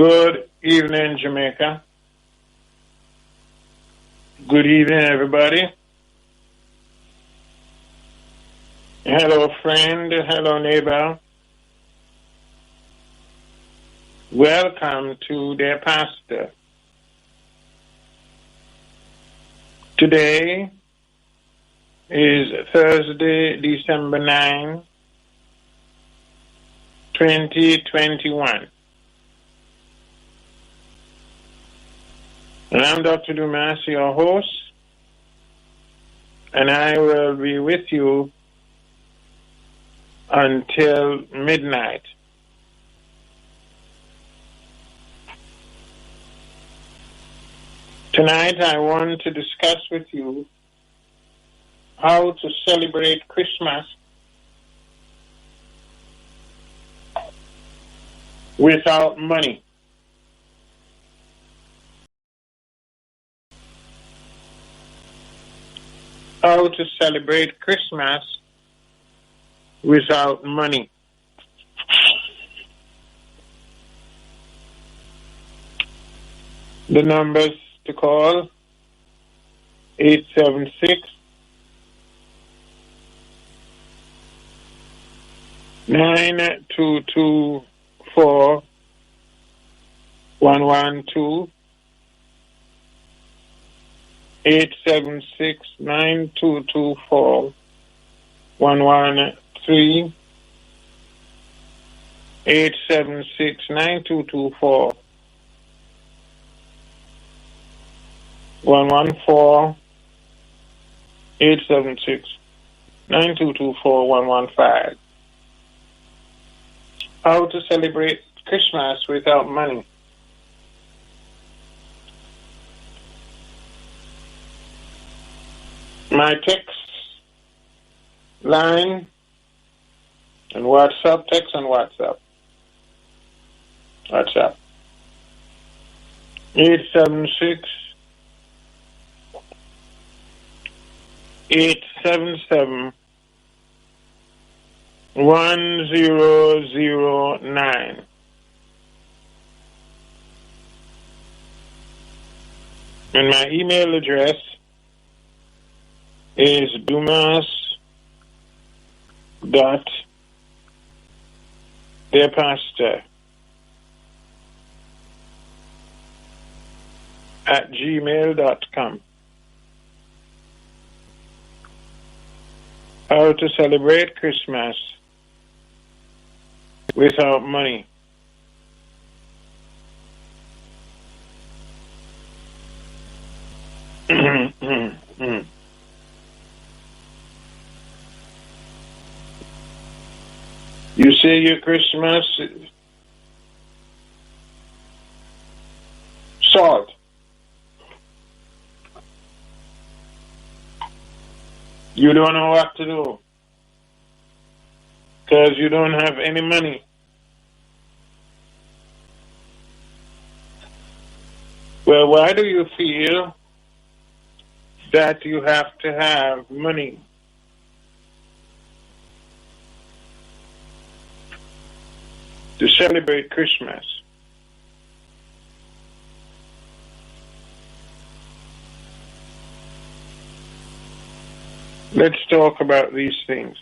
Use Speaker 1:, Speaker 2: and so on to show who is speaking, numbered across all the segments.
Speaker 1: Good evening, Jamaica. Good evening, everybody. Hello, friend. Hello, neighbor. Welcome to their pastor. Today is Thursday, December 9, 2021. And I'm Dr. Dumas, your host, and I will be with you until midnight. Tonight, I want to discuss with you how to celebrate Christmas without money. How to celebrate Christmas without money. The numbers to call 876 9224 112 876 9224 113 876 9224 114 876 9224 115. How to celebrate Christmas without money. My text line and WhatsApp, text and WhatsApp. 876 877 1009. And my email address is dumas.theirpastor@gmail.com. How to celebrate Christmas without money. You say your Christmas salt. You don't know what to do because you don't have any money. Well, why do you feel that you have to have money? To celebrate Christmas. Let's talk about these things.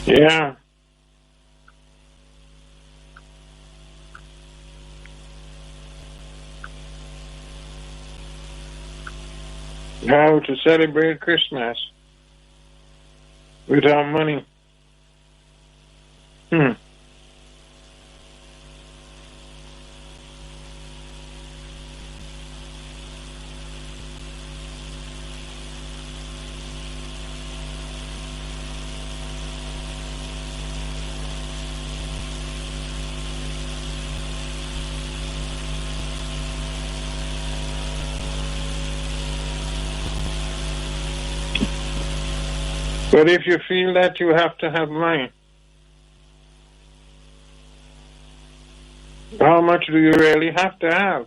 Speaker 1: Yeah. How to celebrate Christmas without money. But if you feel that you have to have money, How much do you really have to have?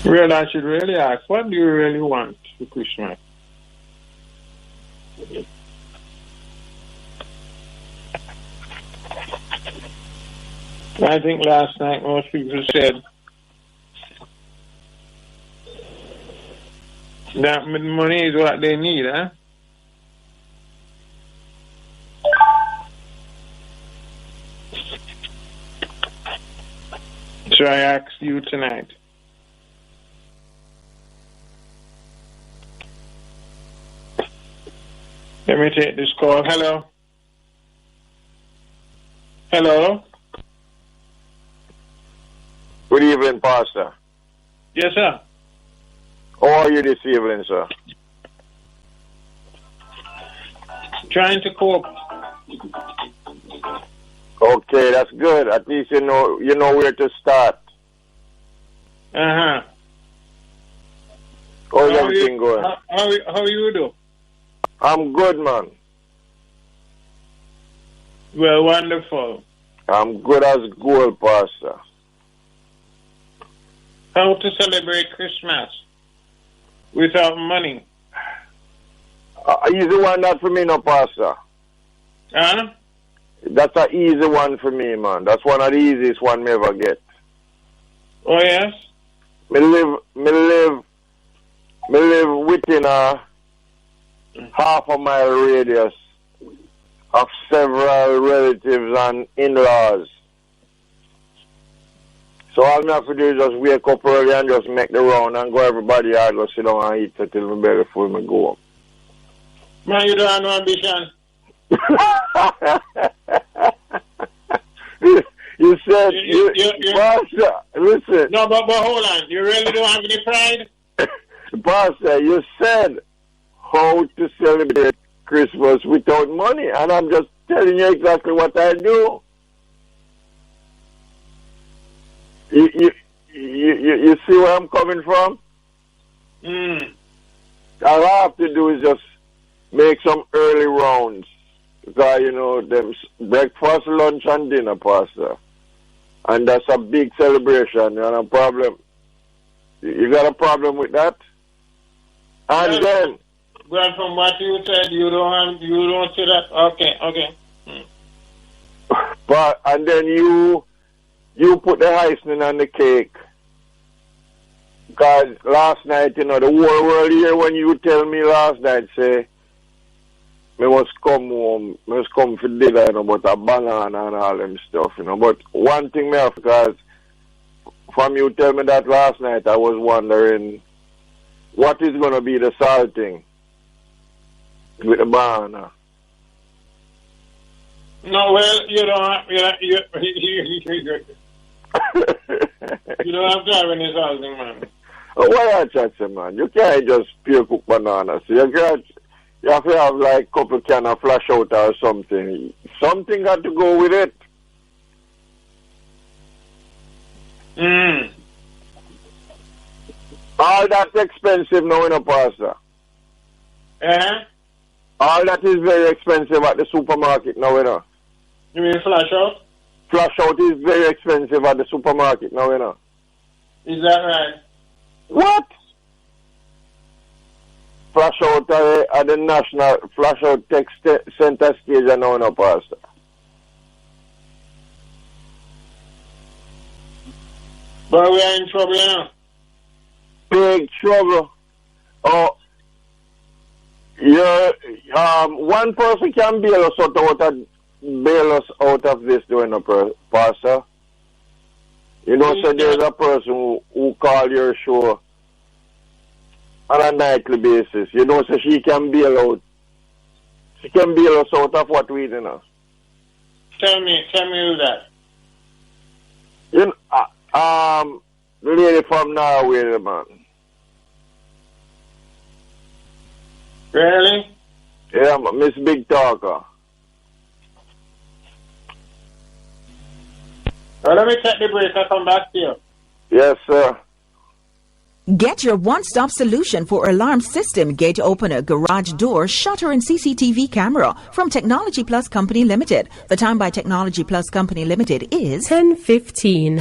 Speaker 1: Well, I should really ask, what do you really want for Christmas? I think last night most people said that money is what they need, huh? So I asked you tonight. Let me take this call. Hello? Hello?
Speaker 2: Good evening, Pastor.
Speaker 1: Yes, sir.
Speaker 2: How are you this evening, sir?
Speaker 1: Trying to cope.
Speaker 2: Okay, that's good. At least you know where to start.
Speaker 1: Uh-huh.
Speaker 2: How's everything going?
Speaker 1: How you do?
Speaker 2: I'm good, man.
Speaker 1: Well, wonderful.
Speaker 2: I'm good as gold, Pastor.
Speaker 1: How to celebrate Christmas without money?
Speaker 2: Easy one that for me, no, Pastor.
Speaker 1: Huh?
Speaker 2: That's an easy one for me, man. That's one of the easiest one me ever get.
Speaker 1: Oh, yes?
Speaker 2: Me live within a half a mile radius of several relatives and in-laws. So all me have to do is just wake up early and just make the round and go everybody out, go sit down and eat until my belly full and go home.
Speaker 1: Man, you don't have no ambition.
Speaker 2: You said, Pastor, listen.
Speaker 1: No, but hold on. You really don't have any pride?
Speaker 2: Pastor, you said how to celebrate Christmas without money, and I'm just telling you exactly what I do. You see where I'm coming from? All I have to do is just make some early rounds. Because, them breakfast, lunch, and dinner, Pastor. And that's a big celebration. And a problem. You got a problem with that? And
Speaker 1: yes.
Speaker 2: Then...
Speaker 1: Well, from what you said, you don't see that. Okay.
Speaker 2: But, and then you put the icing on the cake. Because last night, the whole world here, when you tell me last night, say, I must come home, I must come for dinner, about a banana and all them stuff, But one thing me have, because from you tell me that last night, I was wondering, what is going to be the salting with the banana?
Speaker 1: No, well, you don't have, you don't have to have any salting, man.
Speaker 2: Why are you man? You can't just pure cook bananas. You have to have like a couple can of flash out or something. Something got to go with it. All that's expensive now, Pastor. All that is very expensive at the supermarket now,
Speaker 1: You mean flash out?
Speaker 2: Flash out is very expensive at the supermarket now,
Speaker 1: Is that right?
Speaker 2: What? Flash out at the National Flash Out Tech Center stage now, Pastor.
Speaker 1: But we are in trouble now.
Speaker 2: Big trouble. Oh, one person can bail us out of this, Pastor. So there's a person who call your show on a nightly basis. So she can bail out. She can bail us out of what we do.
Speaker 1: Tell me who that.
Speaker 2: The lady from Norway, man.
Speaker 1: Really?
Speaker 2: Yeah, Miss Big Talker.
Speaker 1: Well, let me check the break. I'll come back to you.
Speaker 2: Yes, sir.
Speaker 3: Get your one-stop solution for alarm system, gate opener, garage door, shutter, and CCTV camera from Technology Plus Company Limited. The time by Technology Plus Company Limited is
Speaker 4: 10:15.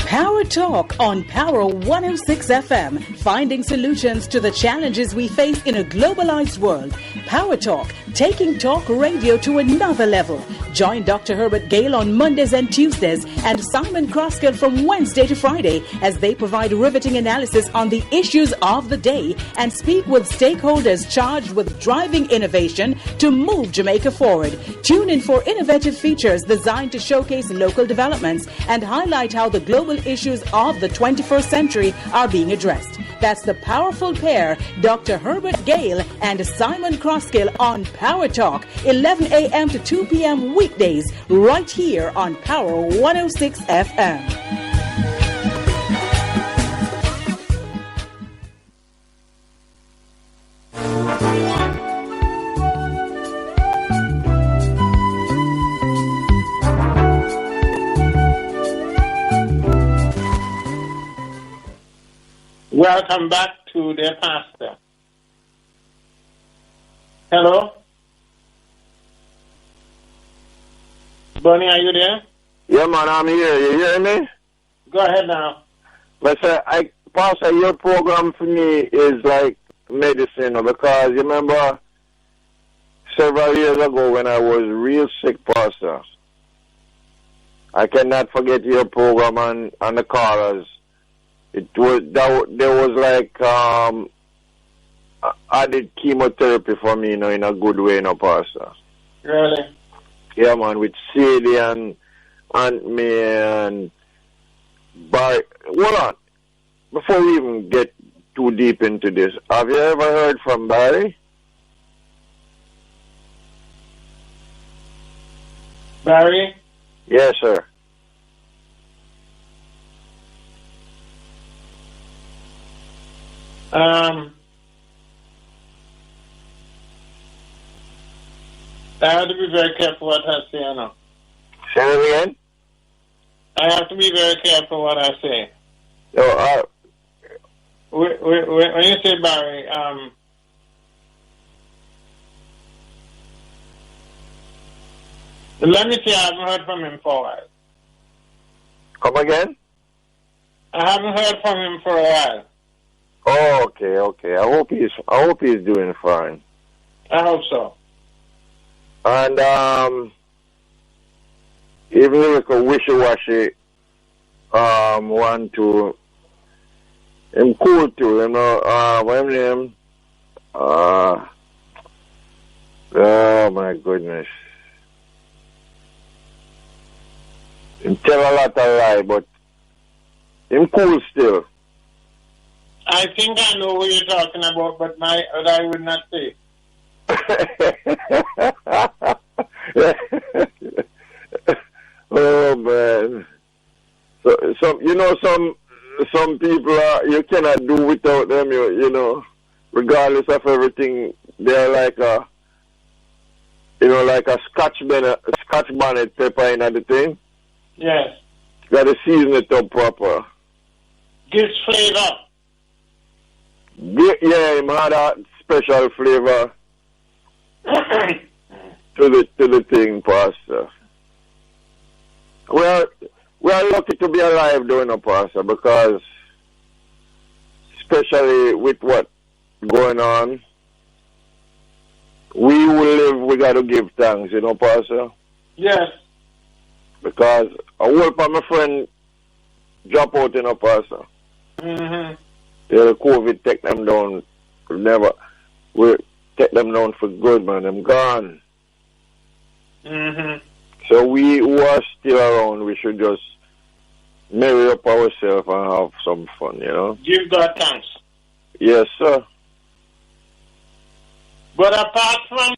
Speaker 5: Power Talk on Power 106 FM, finding solutions to the challenges we face in a globalized world. Power Talk, taking talk radio to another level. Join Dr. Herbert Gale on Mondays and Tuesdays and Simon Crosskill from Wednesday to Friday as they provide riveting analysis on the issues of the day and speak with stakeholders charged with driving innovation to move Jamaica forward. Tune in for innovative features designed to showcase local developments and highlight how the global issues of the 21st century are being addressed. That's the powerful pair, Dr. Herbert Gale and Simon Crosskill on Power Talk, 11 a.m. to 2 p.m. weekdays, right here on Power 106 FM.
Speaker 1: Welcome back to the pastor. Hello? Bonnie, are you there?
Speaker 2: Yeah, man, I'm here. You hear me?
Speaker 1: Go ahead now.
Speaker 2: But sir, Pastor, your program for me is like medicine, because you remember several years ago when I was real sick, Pastor, I cannot forget your program and the callers. There was like added chemotherapy for me, in a good way, Pastor.
Speaker 1: Really?
Speaker 2: Yeah, man, with Sadie and me and Barry. Hold on. Before we even get too deep into this, have you ever heard from Barry?
Speaker 1: Barry?
Speaker 2: Yes, sir.
Speaker 1: I have to be very careful what I say now.
Speaker 2: Say it again?
Speaker 1: I have to be very careful what I say.
Speaker 2: No,
Speaker 1: When you say Barry, let me see, I haven't heard from him for a while.
Speaker 2: come again?
Speaker 1: I haven't heard from him for a while.
Speaker 2: Oh, okay. I hope he's doing fine.
Speaker 1: I hope so.
Speaker 2: And even like a wishy-washy one to him cool too, what's his name? Oh my goodness. Him tell a lot of lie, but him cool still.
Speaker 1: I think I know what you're talking about, but I would not say.
Speaker 2: Oh man! Some people you cannot do without them. Regardless of everything, they're like a Scotch bonnet pepper in the thing.
Speaker 1: Yes.
Speaker 2: Got to season it up proper.
Speaker 1: Gives flavor.
Speaker 2: Yeah, him had a special flavor to the thing, Pastor. Well, we are lucky to be alive, Pastor, because especially with what going on, we will live. We got to give thanks, Pastor.
Speaker 1: Yes.
Speaker 2: Because I hope my friend drop out, Pastor.
Speaker 1: Mm-hmm.
Speaker 2: Yeah, the COVID take them down. We take them down for good, man. I'm gone.
Speaker 1: Mm-hmm.
Speaker 2: So we who are still around, we should just marry up ourselves and have some fun,
Speaker 1: Give God thanks.
Speaker 2: Yes, sir.
Speaker 1: But apart from...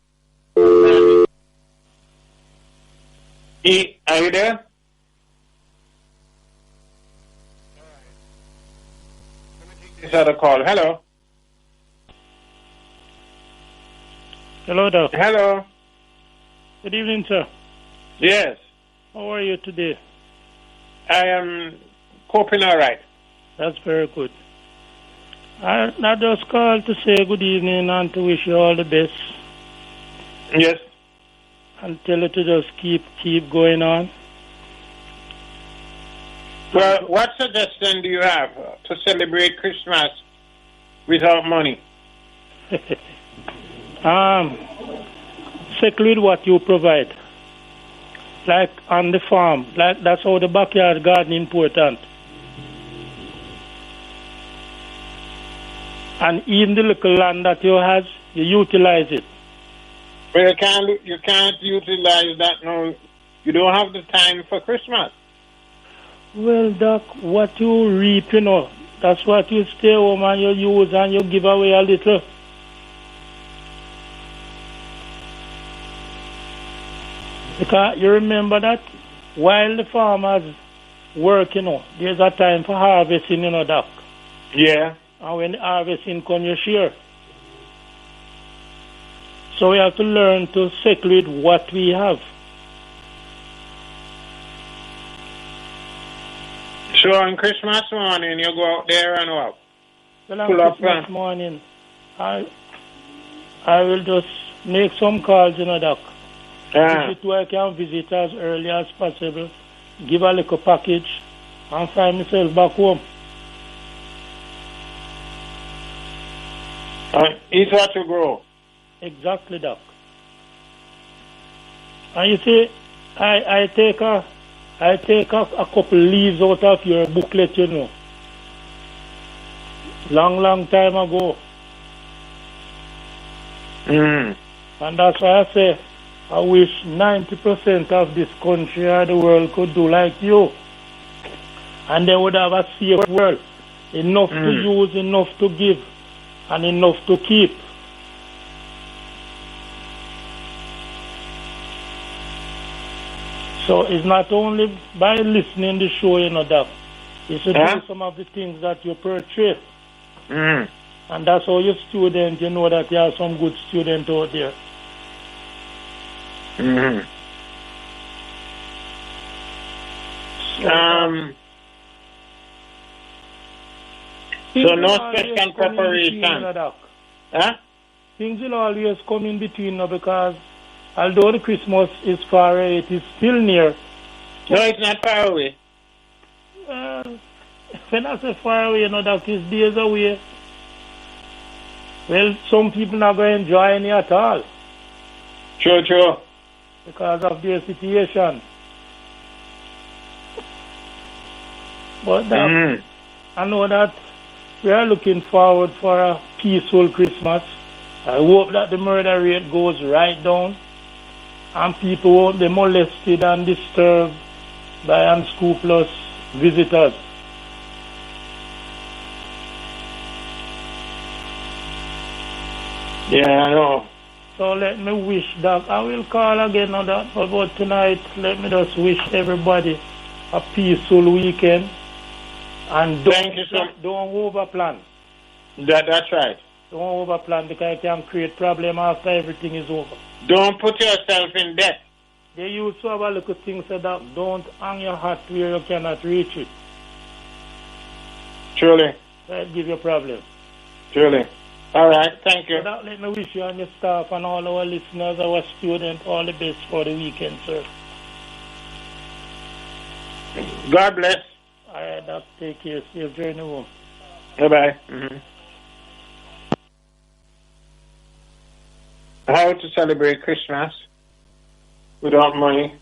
Speaker 1: Are you there? This other call. Hello.
Speaker 6: Hello, Doc.
Speaker 1: Hello.
Speaker 6: Good evening, sir.
Speaker 1: Yes.
Speaker 4: How are you today?
Speaker 1: I am coping all right.
Speaker 4: That's very good. I just called to say good evening and to wish you all the best.
Speaker 1: Yes.
Speaker 4: And tell you to just keep going on.
Speaker 1: Well, what suggestion do you have to celebrate Christmas without money?
Speaker 4: Seclude what you provide. Like on the farm. Like that's how the backyard garden important. And even the little land that you have, you utilize it.
Speaker 1: But you can't utilize that now. You don't have the time for Christmas.
Speaker 4: Well, Doc, what you reap, that's what you stay home and you use and you give away a little. Because you remember that while the farmers work, there's a time for harvesting, Doc.
Speaker 1: Yeah.
Speaker 4: And when the harvesting comes, you share. So we have to learn to seclude what we have.
Speaker 1: So on Christmas morning, you go out there and what?
Speaker 4: Well, on Christmas morning, I will just make some calls, Doc. Visit where I can visit as early as possible, give a little package, and find myself back home.
Speaker 1: Eat what you grow.
Speaker 4: Exactly, Doc. And you see, I take a couple leaves out of your booklet, long time ago.
Speaker 1: Mm.
Speaker 4: And that's why I say, I wish 90% of this country or the world could do like you. And they would have a safe world. Enough to use, enough to give, and enough to keep. So it's not only by listening to the show, Doc. It's to do some of the things that you portray.
Speaker 1: Mm.
Speaker 4: And that's how your student, you know that there are some good students out there.
Speaker 1: Mm-hmm. So no special preparation.
Speaker 4: Things will always come in between now because although the Christmas is far away, it is still near.
Speaker 1: No, it's not far away.
Speaker 4: When I say far away, that is days away. Well, some people not going to enjoy any at all.
Speaker 1: True.
Speaker 4: Because of their situation. But I know that we are looking forward for a peaceful Christmas. I hope that the murder rate goes right down and people won't be molested and disturbed by unscrupulous visitors.
Speaker 1: Yeah, I know.
Speaker 4: So let me wish that. I will call again on that, but tonight let me just wish everybody a peaceful weekend. And don't overplan.
Speaker 1: That's right.
Speaker 4: Don't overplan because it can create problem after everything is over.
Speaker 1: Don't put yourself in debt.
Speaker 4: They used to have a little thing said that don't hang your hat where you cannot reach it.
Speaker 1: Truly.
Speaker 4: That'll give you a problem.
Speaker 1: Truly. All right, thank you.
Speaker 4: So that, let me wish you and your staff and all our listeners, our students, all the best for the weekend, sir.
Speaker 1: God bless.
Speaker 4: All right, Doc, take care. Safe journey home.
Speaker 1: Bye-bye. Mm-hmm. How to celebrate Christmas without money?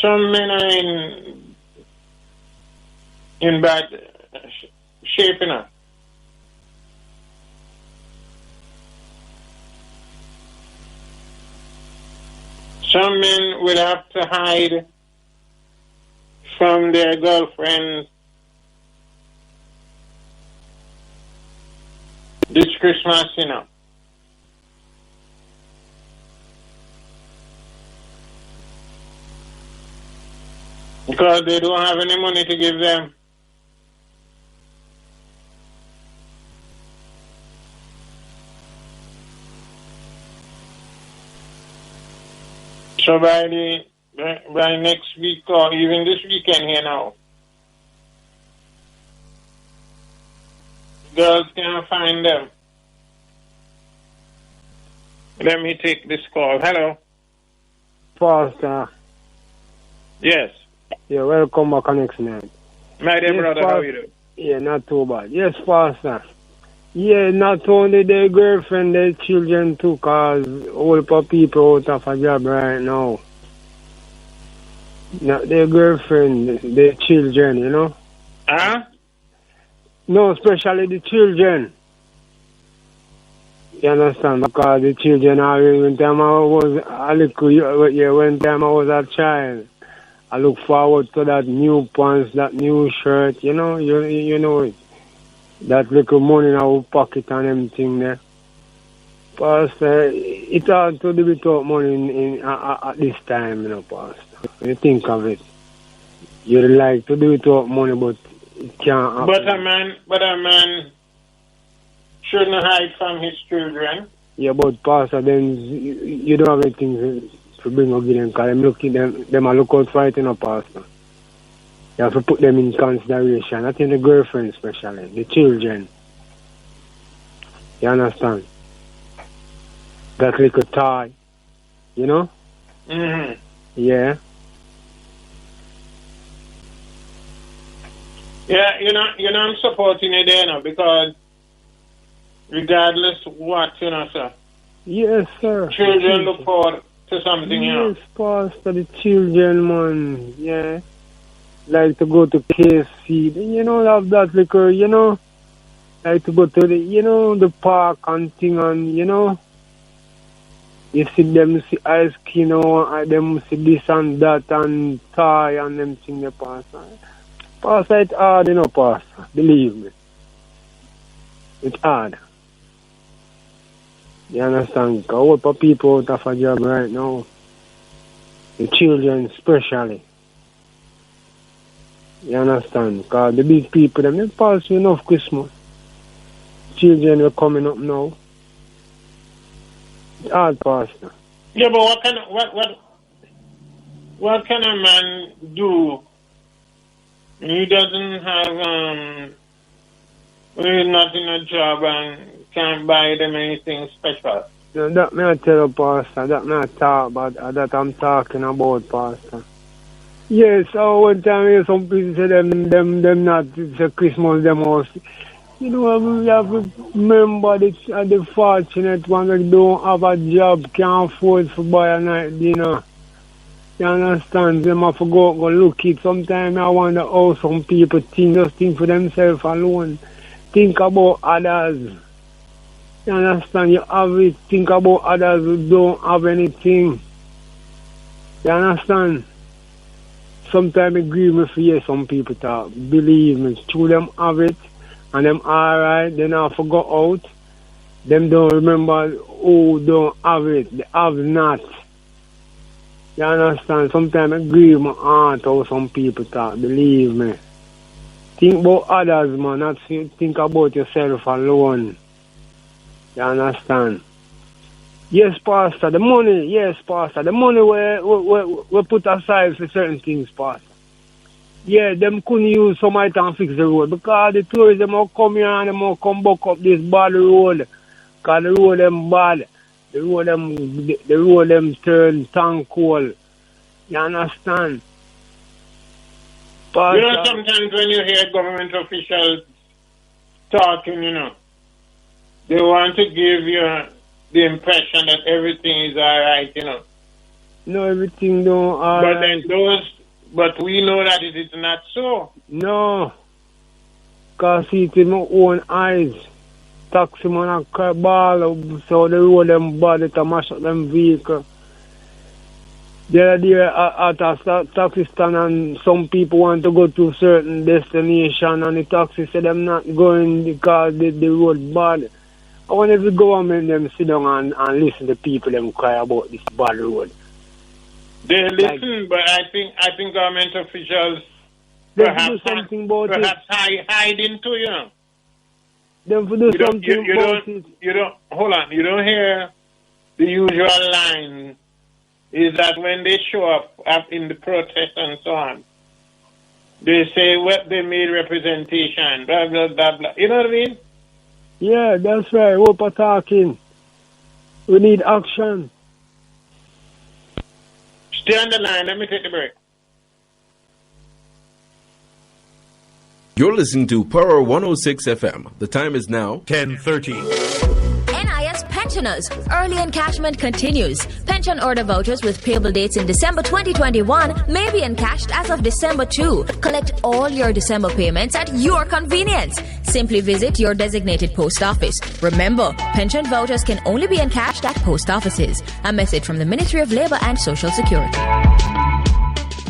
Speaker 1: Some men are in bad shape, Some men will have to hide from their girlfriends this Christmas, Because they don't have any money to give them. So by next week or even this weekend here now, girls can't find them. Let me take this call. Hello.
Speaker 6: Pastor.
Speaker 1: Yes.
Speaker 6: Yeah, welcome back next night.
Speaker 1: My dear brother, how are you doing?
Speaker 6: Yeah, not too bad. Yes, Pastor. Yeah, not only their girlfriend, their children too, because all the people out of a job right now. Not their girlfriend, their children, you know?
Speaker 1: Huh?
Speaker 6: No, especially the children. You understand? Because the children are, when time I was a little, yeah, when time I was a child, I look forward to that new pants, that new shirt, you know, you know it. That little money in our pocket and everything there. Pastor, it's hard to do without money at this time, you know, Pastor. When you think of it. You'd like to do without money, but it can't happen.
Speaker 1: But a man shouldn't hide from his children.
Speaker 6: Yeah, but Pastor, then you don't have anything to bring up with them, because them are look out for it, you know, Pastor. You have to put them in consideration. I think the girlfriend especially, the children. You understand? That little toy, you know?
Speaker 1: Mm-hmm.
Speaker 6: Yeah.
Speaker 1: Yeah, you know, I'm supporting you there now because regardless what, you know, sir.
Speaker 6: Yes, sir.
Speaker 1: Children look forward to something, you know.
Speaker 6: Yes, Pastor, the children, man. Yeah. Like to go to KFC, you know, have that liquor, you know. Like to go to the, you know, the park and thing, and, you know. You see them see ice cream, you know, them see this and that and tie and them thing, the Pastor. Pastor, it's hard, you know, Pastor. Believe me. It's hard. You understand? Because all the people out of a job right now, the children especially. You understand? Because the big people, they pass enough Christmas. Children are coming up now. It's hard, Pastor.
Speaker 1: Yeah, but what can a man do when he doesn't have when he's not in a job and can't buy them anything special?
Speaker 6: No, that may I tell you, Pastor. That may I talk about. That I'm talking about, Pastor. Yes, so one time some people say them not, it's a Christmas, them house. You know, we have to remember the fortunate one that don't have a job, can't afford to buy a night dinner. You understand? Them have to go look it. Sometimes I wonder how some people think for themselves alone. Think about others. You understand? You have it. Think about others who don't have anything. You understand? Sometimes I agree with you, some people talk. Believe me, true them have it, and them alright, they now forgot out. Them don't remember who don't have it, they have not. You understand? Sometimes I agree with my aunt how some people talk, believe me. Think about others, man, not think about yourself alone. You understand? Yes, Pastor, the money, yes, Pastor, the money we put aside for certain things, Pastor. Yeah, them couldn't use some item and fix the road because the tourism will come here and them will come back up this bad road. Because the road them bad. The road them turn tank coal. You understand?
Speaker 1: Pastor, you know, sometimes when you hear government officials talking, you know, they want to give you the impression that everything is alright, you know.
Speaker 6: No, everything don't alright.
Speaker 1: But we know that it is not so.
Speaker 6: No. Because see it with my own eyes. Taxi man a cry ball, so the road them bad, it a mash up them vehicle. The other day at a taxi stand and some people want to go to a certain destination and the taxi said them not going because the road bad. I wonder if the government them sit down and listen to people them cry about this bad road.
Speaker 1: They listen, but I think government officials
Speaker 6: They
Speaker 1: perhaps
Speaker 6: do something about it.
Speaker 1: hide into, you know.
Speaker 6: They do something about it.
Speaker 1: You don't hold on. You don't hear the usual line. Is that when they show up in the protest and so on, they say what they made representation, blah blah blah blah. You know what I mean?
Speaker 6: Yeah, that's right. We're talking. We need action.
Speaker 1: Stay on the line. Let me take the break.
Speaker 7: You're listening to Power 106 FM. The time is now
Speaker 8: 10:30.
Speaker 9: NIS pensioners. Early encashment continues. Pension order vouchers with payable dates in December 2021 may be encashed as of December 2. Collect all your December payments at your convenience. Simply visit your designated post office. Remember, pension vouchers can only be encashed at post offices. A message from the Ministry of Labor and Social Security.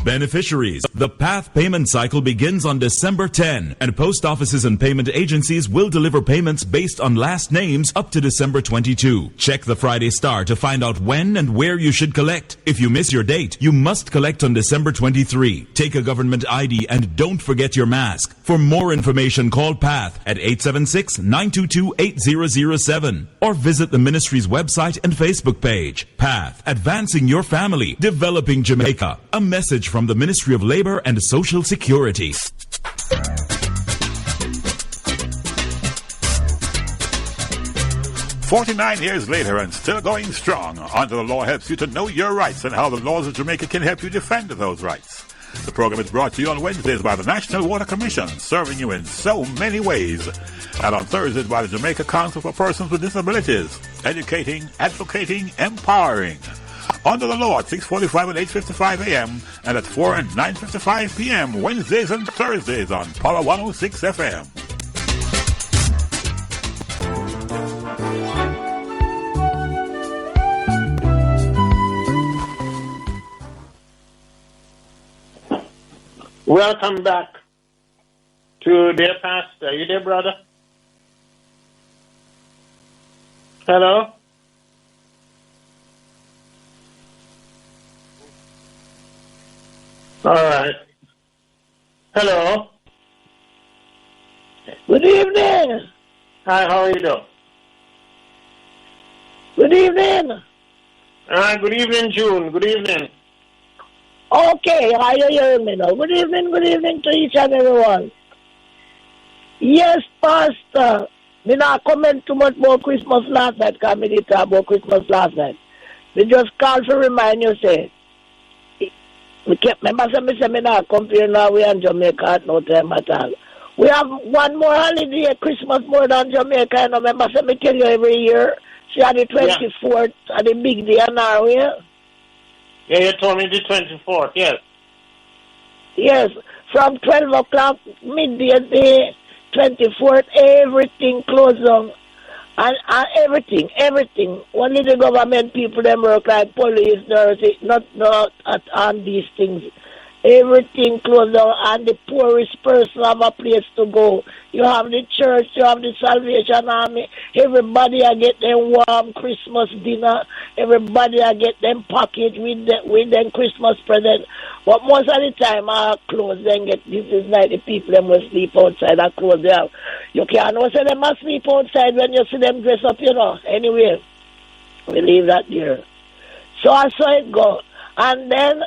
Speaker 8: Beneficiaries. The PATH payment cycle begins on December 10, and post offices and payment agencies will deliver payments based on last names up to December 22. Check the Friday Star to find out when and where you should collect. If you miss your date, you must collect on December 23. Take a government ID and don't forget your mask. For more information, call PATH at 876-922-8007 or visit the ministry's website and Facebook page. PATH, advancing your family, developing Jamaica. A message from the Ministry of Labor and Social Security.
Speaker 10: 49 years later and still going strong, Under the Law helps you to know your rights and how the laws of Jamaica can help you defend those rights. The program is brought to you on Wednesdays by the National Water Commission, serving you in so many ways. And on Thursdays by the Jamaica Council for Persons with Disabilities, educating, advocating, empowering. Under the Law at 6:45 and 8:55 a.m. and at 4 and 9:55 p.m. Wednesdays and Thursdays on Power 106 FM.
Speaker 1: Welcome back to Dear Pastor. Are you there, brother? Hello? All right. Hello?
Speaker 11: Good evening.
Speaker 1: Hi, how are you doing?
Speaker 11: Good evening.
Speaker 1: Good evening, June. Good evening.
Speaker 11: Okay, how you hearing me now? Good evening to each and everyone. Yes, Pastor. Me not comment too much about Christmas last night, because me did talk about Christmas last night. Me just call to remind you, say, remember say me not come here now, we in Jamaica at no time at all. We have one more holiday, Christmas more than Jamaica, and remember say me tell you every year, see on the 24th, and the big day in Norway.
Speaker 1: Yeah, you told me the 24th, yes.
Speaker 11: Yes, from 12 o'clock, midday, the 24th, everything closed down. And everything. Only the government people, them work like police, nurses, not on these things. Everything closed down, and the poorest person have a place to go. You have the church, you have the Salvation Army. Everybody I get them warm Christmas dinner. Everybody I get them package with them Christmas present. But most of the time, I close them get this is like the people them will sleep outside. I close them. You can't know say them must sleep outside when you see them dress up, you know. Anyway, we leave that there. So I saw it go, and then.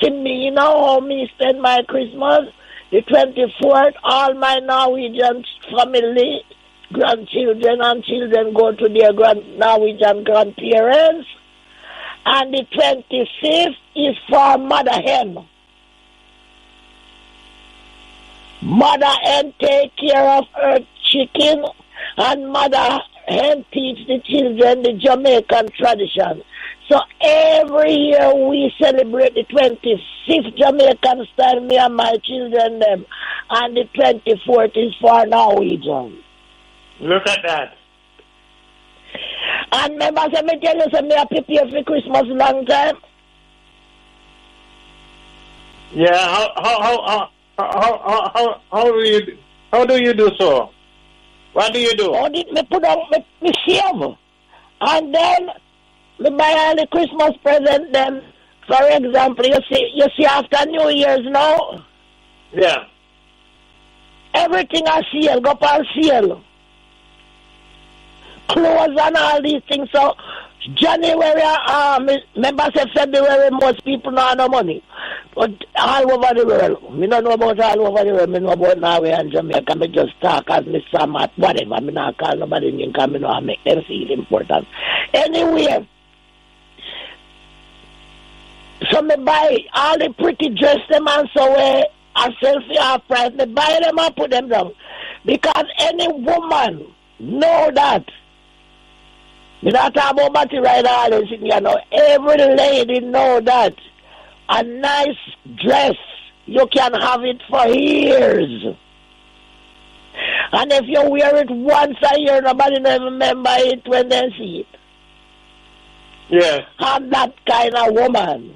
Speaker 11: See me, you know how me spend my Christmas? The 24th, all my Norwegian family, grandchildren and children go to their Norwegian grandparents. And the 25th is for Mother Hen. Mother Hen take care of her chicken, and Mother Hen teach the children the Jamaican tradition. So every year we celebrate the 25th Jamaican style, me and my children them, and the 24th is for Norwegian.
Speaker 1: Look at that.
Speaker 11: And remember, so me tell you, so me I prepare for Christmas long time.
Speaker 1: Yeah, how do you do so? What do you do?
Speaker 11: Me put on me save, and then me buy all the Christmas present them For example, you see after New Year's now,
Speaker 1: Yeah.
Speaker 11: everything on sale, go up on sale. Clothes and all these things. So January, remember say February, most people don't have no money. But all over the world, me don't know about all over the world, me know about Norway and Jamaica, me just talk as me Sam at whatever, me not call nobody name, because me know make them feel important. Anyway, so me buy all the pretty dress them and so a selfie half price, me buy them and put them down. Because any woman know that. Me not talk about Matty Rider all this, you know. Every lady know that a nice dress, you can have it for years. And if you wear it once a year, nobody never remember it when they see it.
Speaker 1: Yes.
Speaker 11: I'm that kind of woman.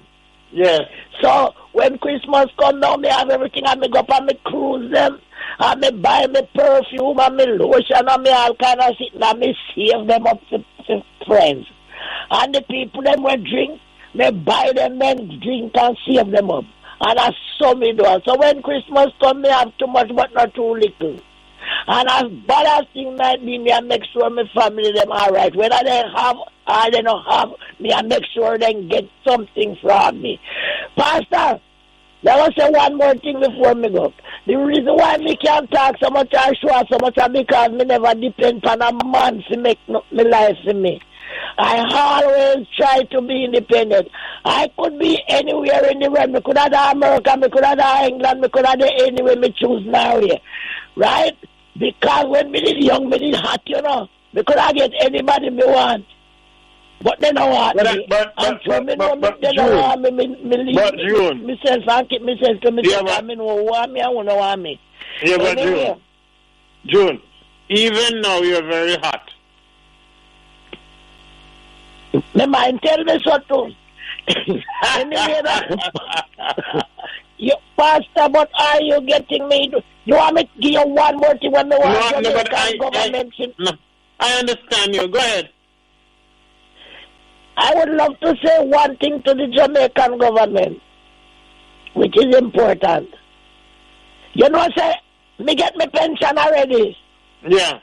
Speaker 1: Yes.
Speaker 11: So when Christmas come now, me have everything, and me go up and me cruise them, and me buy me perfume and me lotion and me all kind of shit, and me save them up for friends. And the people them will drink, me buy them then drink and save them up. And that's so me do. So when Christmas come, me have too much but not too little. And as bad as thing might be, me I make sure my family them all right. Whether they have or they don't have, me I make sure they get something from me. Pastor, let me say one more thing before me go. The reason why me can't talk so much or show so much is because me never depend on a man to make my life for me. I always try to be independent. I could be anywhere in the world. Me could have America, me could have England, me could have anywhere me choose now here. Right? Because when me did young, me did hot, you know. Me could have get anybody me want. But they don't want me. They don't want me. Me leave myself and keep myself to myself. I mean, who want me and who don't want me.
Speaker 1: Yeah, but June, even now you're very hot.
Speaker 11: Me mind tell me so too. Anyway, you pastor, but are you getting me? You want me to give you one more thing when me want government?
Speaker 1: No, I understand you. Go ahead.
Speaker 11: I would love to say one thing to the Jamaican government, which is important. You know, say, me get my pension already.
Speaker 1: Yeah.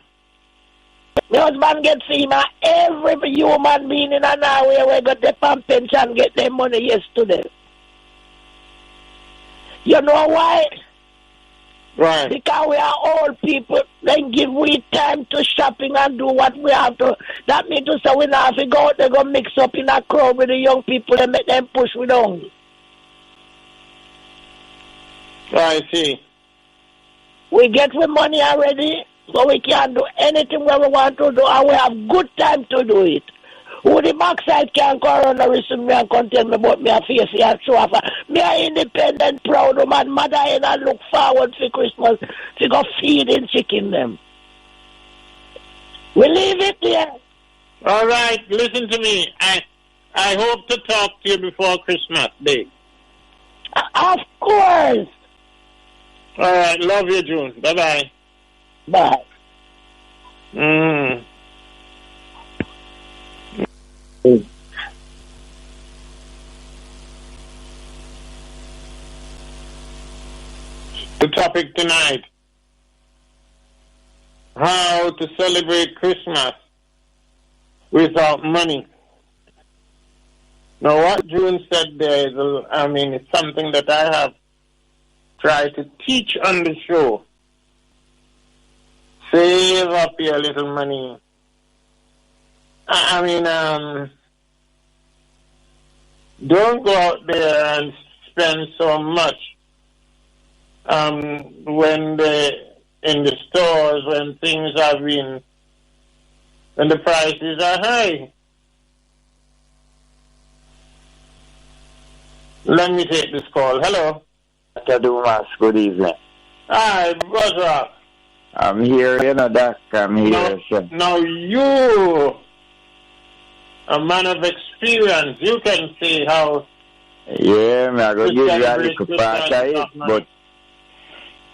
Speaker 11: My husband gets FEMA. Every human being in Norway will get the pension, get their money yesterday. You know why?
Speaker 1: Right.
Speaker 11: Because we are old people. Then give we time to shopping and do what we have to. That means to say we not have to go out there, go mix up in a crowd with the young people and make them push we down.
Speaker 1: I see.
Speaker 11: We get the money already, so we can do anything we want to do, and we have good time to do it. Who the backside can go around and listen me and tell me about me a face and show off. Me an independent, proud woman, mother and I look forward to Christmas to go feeding chicken them. We leave it there.
Speaker 1: All right, listen to me. I hope to talk to you before Christmas Day.
Speaker 11: Of course.
Speaker 1: All right, love you, June. Bye-bye.
Speaker 11: Bye.
Speaker 1: The topic tonight, how to celebrate Christmas without money. Now what June said there is, it's something that I have tried to teach on the show. Save up your little money. Don't go out there and spend so much when in the stores, when things have been, when the prices are high. Let me take this call. Hello.
Speaker 12: Dr. Dumas, good evening.
Speaker 1: Hi, what's up?
Speaker 12: I'm here, Doc. I'm here.
Speaker 1: Now you, a man of experience, you can see how.
Speaker 12: Yeah, I'm going to give you a little part of it, but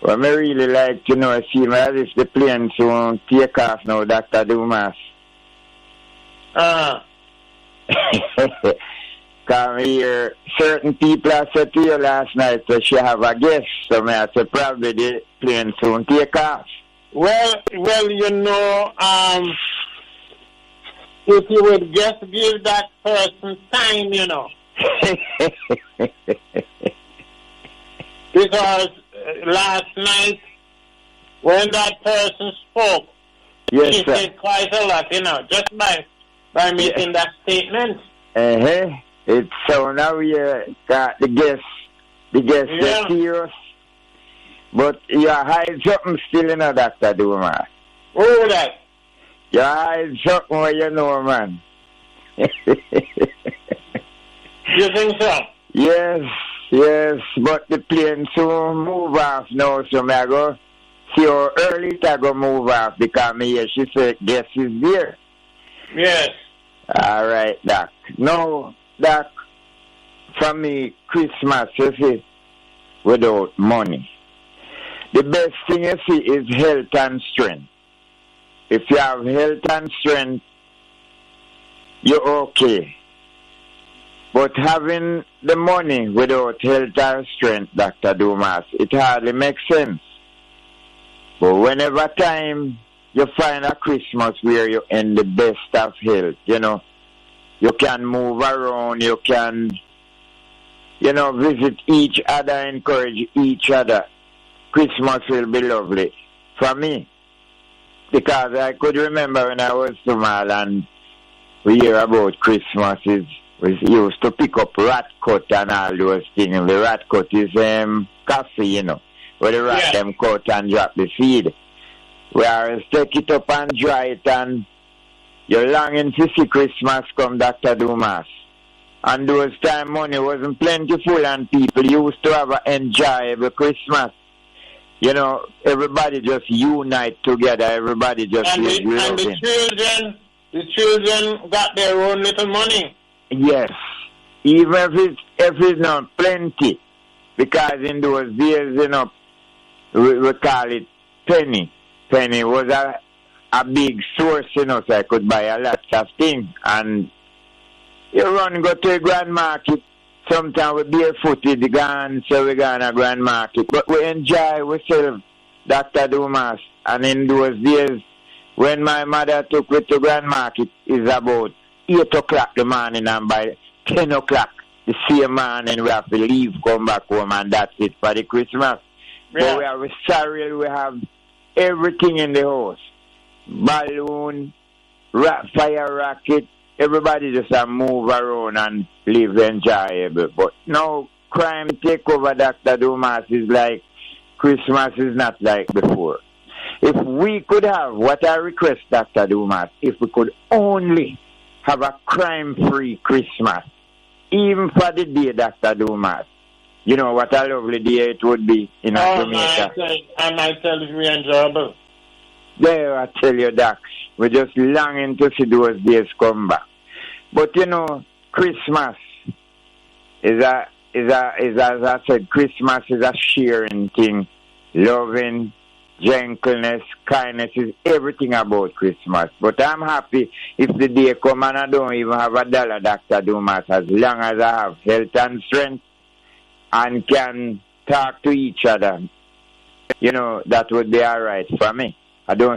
Speaker 12: what I really like to know is as if the plane soon take off now, Dr. Dumas. Because Here, certain people I said to you last night that she have a guest, so I said probably the plane soon take off.
Speaker 1: Well, you know, if you would just give that person time, you know. Because last night, when that person spoke,
Speaker 12: yes,
Speaker 1: he said quite a lot, you know, just by making that statement.
Speaker 12: It's so now we got the guest
Speaker 1: Yeah.
Speaker 12: serious. But you hide something still in a Dr. Dumas.
Speaker 1: Who that?
Speaker 12: You hide something where you know, man.
Speaker 1: You think so?
Speaker 12: Yes, but the plane soon move off now, so I go see how early I go move off because me here, she said, guess is there.
Speaker 1: Yes.
Speaker 12: All right, Doc. No, Doc, for me, Christmas, you see, without money. The best thing you see is health and strength. If you have health and strength, you're okay. But having the money without health and strength, Dr. Dumas, it hardly makes sense. But whenever time you find a Christmas where you're in the best of health, you know, you can move around, you can, you know, visit each other, encourage each other. Christmas will be lovely for me. Because I could remember when I was small and we hear about Christmases, we used to pick up rat cut and all those things. The rat cut is coffee, you know, where the rat them cut and drop the seed. Whereas take it up and dry it and you're longing to see Christmas come, Dr. Dumas. And those time money wasn't plentiful and people used to have an enjoyable Christmas. You know, everybody just unite together. Everybody just
Speaker 1: and the children got their own little money.
Speaker 12: Yes, even if it's not plenty, because in those days, you know, we call it penny. Penny was a big source, you know, so I could buy a lot of things. And you run go to a grand market. Sometimes we barefooted gone, so we go to a grand market. But we enjoy ourselves, Dr. Dumas. And in those days, when my mother took me to grand market, it's about 8 o'clock the morning, and by 10 o'clock the same morning we have to leave, come back home, and that's it for the Christmas.
Speaker 1: Yeah.
Speaker 12: But we have sorry, we have everything in the house. Balloon, fire rocket, everybody just move around and live enjoyable. But now crime take over, Dr. Dumas, is like Christmas is not like before. If we could have what I request, Dr. Dumas, if we could only have a crime-free Christmas, even for the day, Dr. Dumas, you know what a lovely day it would be in Jamaica.
Speaker 1: I might tell you we enjoyable.
Speaker 12: There, I tell you, Doc, we're just longing to see those days come back. But you know, Christmas is as I said, Christmas is a sharing thing, loving, gentleness, kindness is everything about Christmas. But I'm happy if the day come and I don't even have $1, Dr. Dumas, as long as I have health and strength and can talk to each other. You know, that would be all right for me.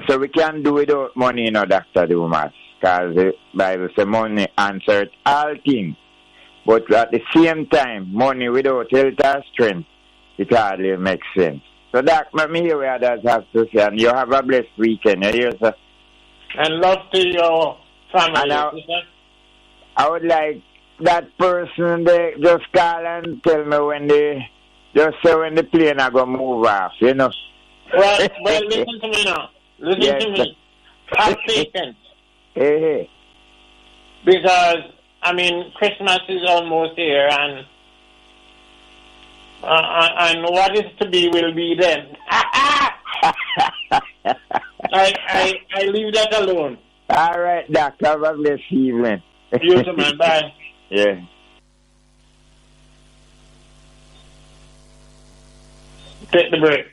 Speaker 12: So we can do without money, you know, Dr. Dumas, because the Bible says money answers all things. But at the same time, money without health and strength, it hardly makes sense. So, Doc, let me hear what others have to say, and you have a blessed weekend. You hear, sir?
Speaker 1: And love to your family.
Speaker 12: And I would like that person they just call and tell me when when the plane are going to move off, you know.
Speaker 1: Well, listen to me now. Listen to me. Have patience.
Speaker 12: Hey.
Speaker 1: Because, I mean, Christmas is almost here, and what is to be will be then. I leave that alone.
Speaker 12: All right, Doc. Have a blessed evening.
Speaker 1: You too, man. Bye.
Speaker 12: Yeah.
Speaker 1: Take the break.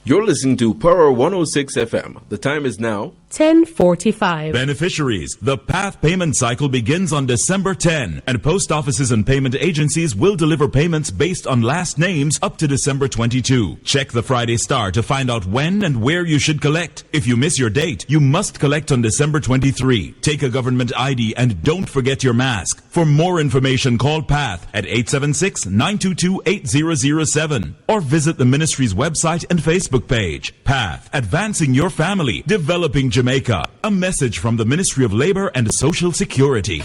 Speaker 7: You're listening to Power 106 FM. The time is now
Speaker 13: 1045.
Speaker 8: Beneficiaries, the PATH payment cycle begins on December 10, and post offices and payment agencies will deliver payments based on last names up to December 22. Check the Friday Star to find out when and where you should collect. If you miss your date, you must collect on December 23. Take a government ID and don't forget your mask. For more information, call PATH at 876-922-8007 or visit the ministry's website and Facebook page. PATH, advancing your family, developing Jamaica. A message from the Ministry of Labor and Social Security.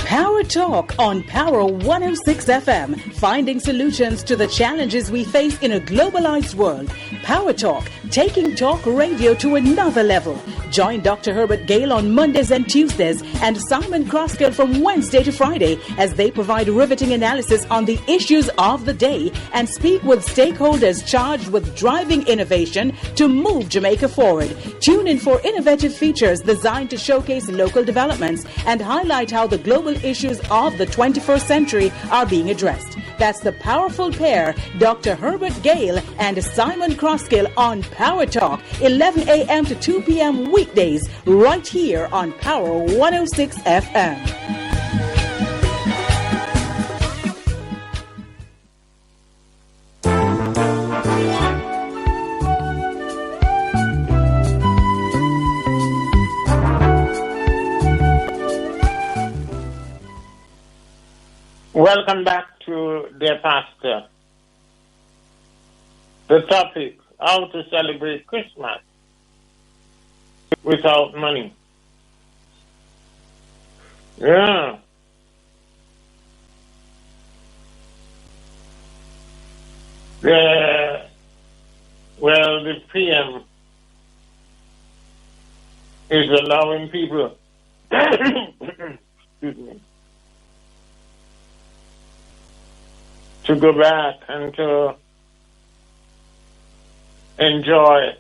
Speaker 5: Power Talk on Power 106 FM, finding solutions to the challenges we face in a globalized world. Power Talk, taking talk radio to another level. Join Dr. Herbert Gale on Mondays and Tuesdays and Simon Crosskill from Wednesday to Friday as they provide riveting analysis on the issues of the day and speak with stakeholders charged with driving innovation to move Jamaica forward. Tune in for innovative features designed to showcase local developments and highlight how the global issues of the 21st century are being addressed. That's the powerful pair, Dr. Herbert Gale and Simon Crosskill on Power Talk, 11 a.m. to 2 p.m. weekdays, right here on Power 106 FM.
Speaker 1: Welcome back to Dear Pastor. The topic, how to celebrate Christmas without money. Yeah. The PM is allowing people excuse me, to go back and to enjoy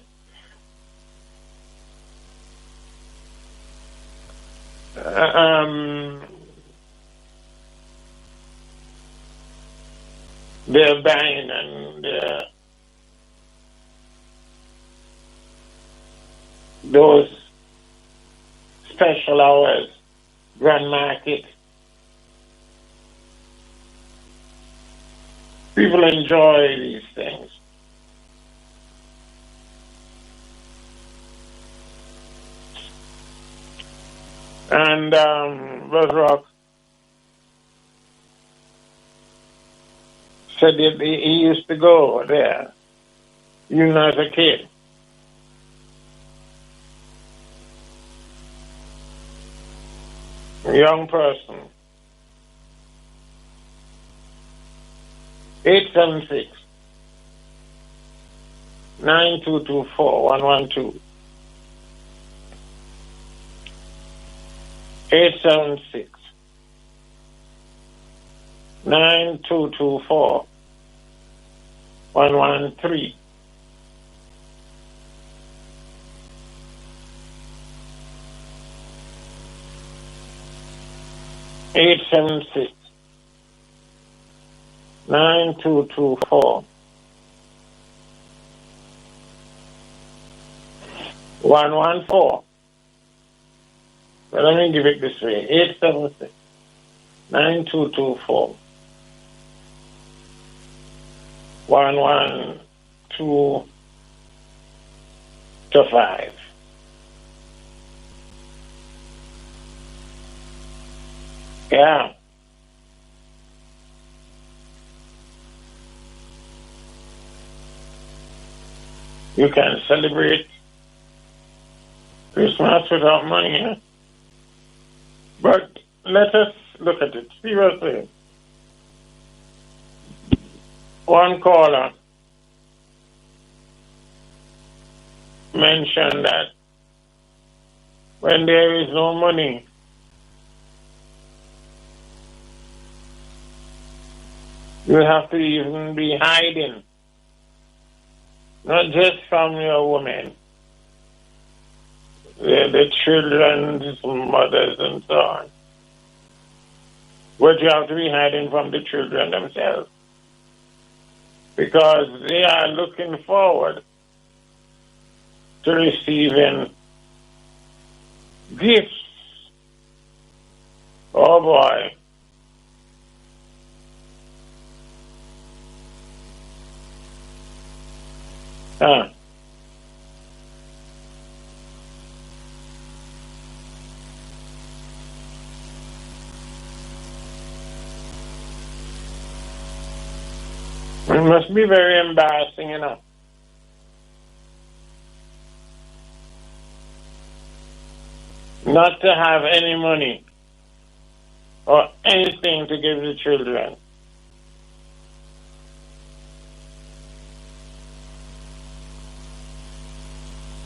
Speaker 1: their buying and those special hours, grand market. People enjoy these things. And Buzz Rock said that he used to go there, even as a kid. A young person. 876 9224 112 876 9224 113 876 9224 114. But let me give it this way. 876 9224 112-5. Yeah. You can celebrate Christmas without money, huh? But let us look at it seriously. One caller mentioned that when there is no money, you have to even be hiding, not just from your women, the children's mothers and so on, but you have to be hiding from the children themselves, because they are looking forward to receiving gifts. Oh boy. Huh. It must be very embarrassing, not to have any money or anything to give the children.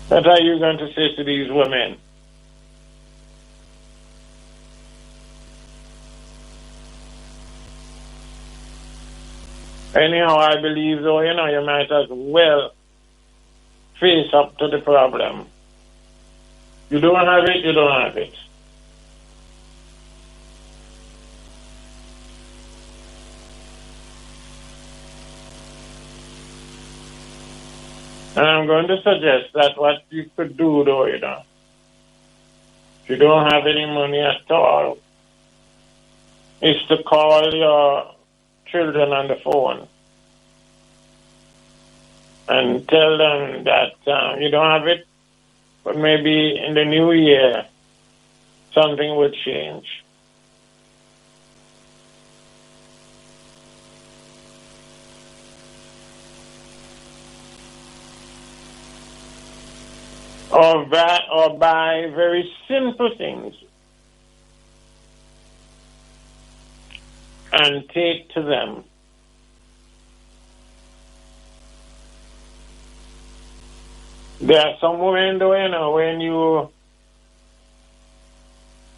Speaker 1: What are you going to say to these women? Anyhow, I believe, though, you might as well face up to the problem. You don't have it, you don't have it. And I'm going to suggest that what you could do, though, if you don't have any money at all, is to call your children on the phone and tell them that you don't have it, but maybe in the new year something would change. Or buy very simple things and take to them. There are some women, though, when you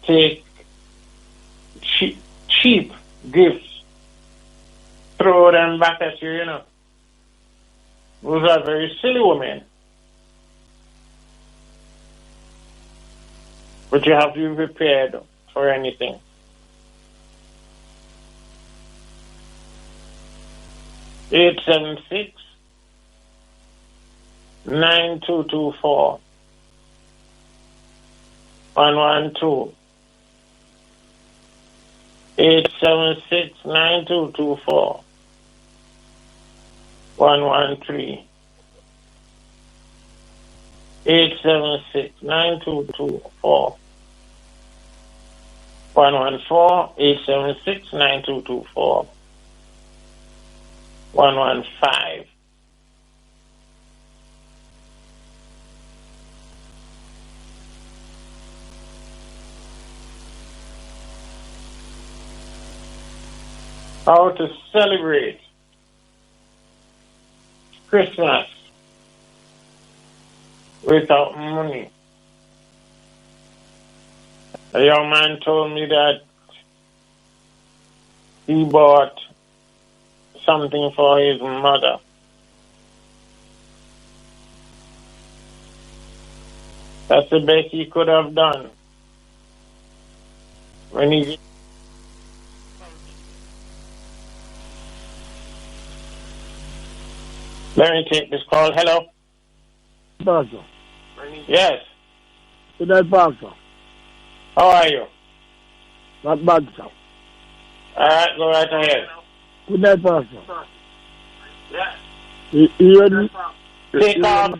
Speaker 1: take cheap gifts, throw them back at you, Those are very silly women. But you have to be prepared for anything. Eight 9224 112 876-9224 113 876-9224 114 876-9224 115. How to celebrate Christmas without money. A young man told me that he bought something for his mother. That's the best he could have done. When he Let me take this call. Hello?
Speaker 6: Pastor.
Speaker 1: Yes.
Speaker 6: Good night, Pastor.
Speaker 1: How are you?
Speaker 6: Not bad, sir.
Speaker 1: All right, go right ahead.
Speaker 6: Good night, Pastor.
Speaker 1: Yeah.
Speaker 6: You ready?
Speaker 1: Take off.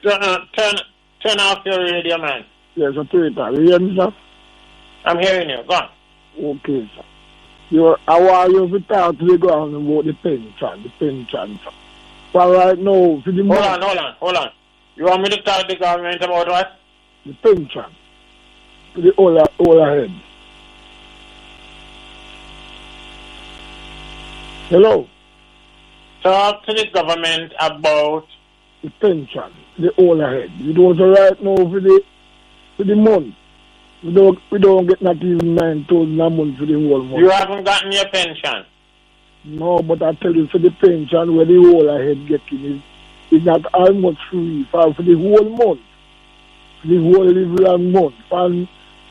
Speaker 1: Turn off your radio, man.
Speaker 6: Yes, I turn it off. You hear me, sir?
Speaker 1: I'm hearing you. Go on.
Speaker 6: Okay, sir. I want you to talk to the ground about the pension, sir. But right now, for the
Speaker 1: Hold on. You want me to talk to the government about what?
Speaker 6: The pension. To the all ahead. Hello?
Speaker 1: Talk to the government about
Speaker 6: the pension, the all ahead. It was right now for the month. We don't get not even 9,000 a month for the whole month.
Speaker 1: You haven't gotten your pension?
Speaker 6: No, but I tell you, for the pension where the whole ahead getting is not almost free for the whole month. For the whole living month. And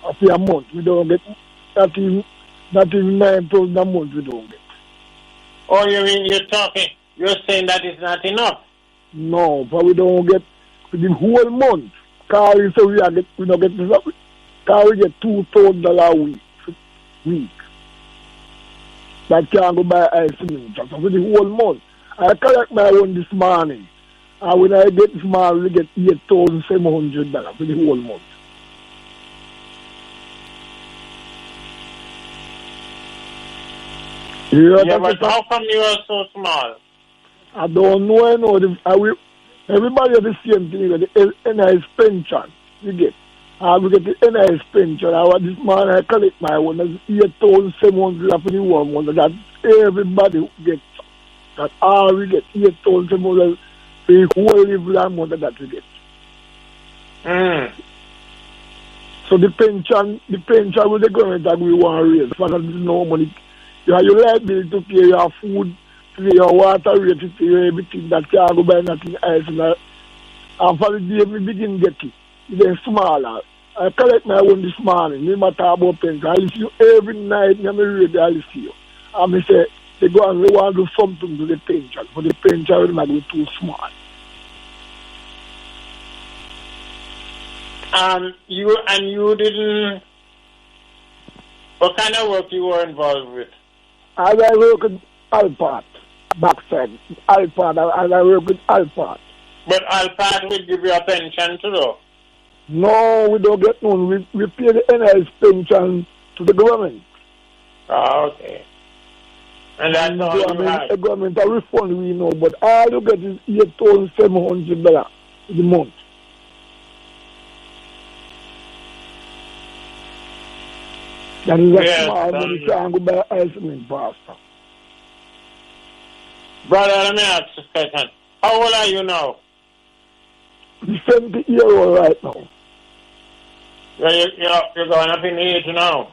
Speaker 6: after a month, we don't get not even 9,000 a month we don't get.
Speaker 1: Oh, you mean you're saying that it's not enough?
Speaker 6: No, but we don't get
Speaker 13: for the whole month. Because we say we don't get this up. Because we get $2,000 a week. That can't go buy ice cream. So for the whole month. I collect my own this morning. And when I get this morning, we get $8,700 for the whole month.
Speaker 1: Yeah, but how come you are so small?
Speaker 13: I don't know. Everybody has the same thing. The NIS pension. You get. We get the NIS pension. This morning I collect my own. That's $8,700 for the whole month. That everybody gets. That all we get $8,700 for the whole live month that we get. So the pension with the government that we want to raise. For that no money. You have your liability to pay your food, to pay your water rate, to pay everything that can't go buy nothing else. And for the day we begin getting, it's smaller. I collect my own this morning. No matter about pension. I listen to you every night. I'm ready. I listen to you. And I say, they go and they want to do something to the pension. But the pension will not be too small.
Speaker 1: You didn't. What kind of work you were involved with?
Speaker 13: I work with Alpart, backside. Alpart, I work with Alpart.
Speaker 1: But Alpart will give you a pension too, though?
Speaker 13: No, we don't get none. We pay the NIS pension to the government.
Speaker 1: Okay. And that's all you have?
Speaker 13: The government a refund we know, but all you get is $8,700 in the month. That is a small money. You can't go buy ice cream, Pastor.
Speaker 1: Brother, let me ask you a question. How old are you now?
Speaker 13: I'm 70-year-old right now.
Speaker 1: You're going up in age now?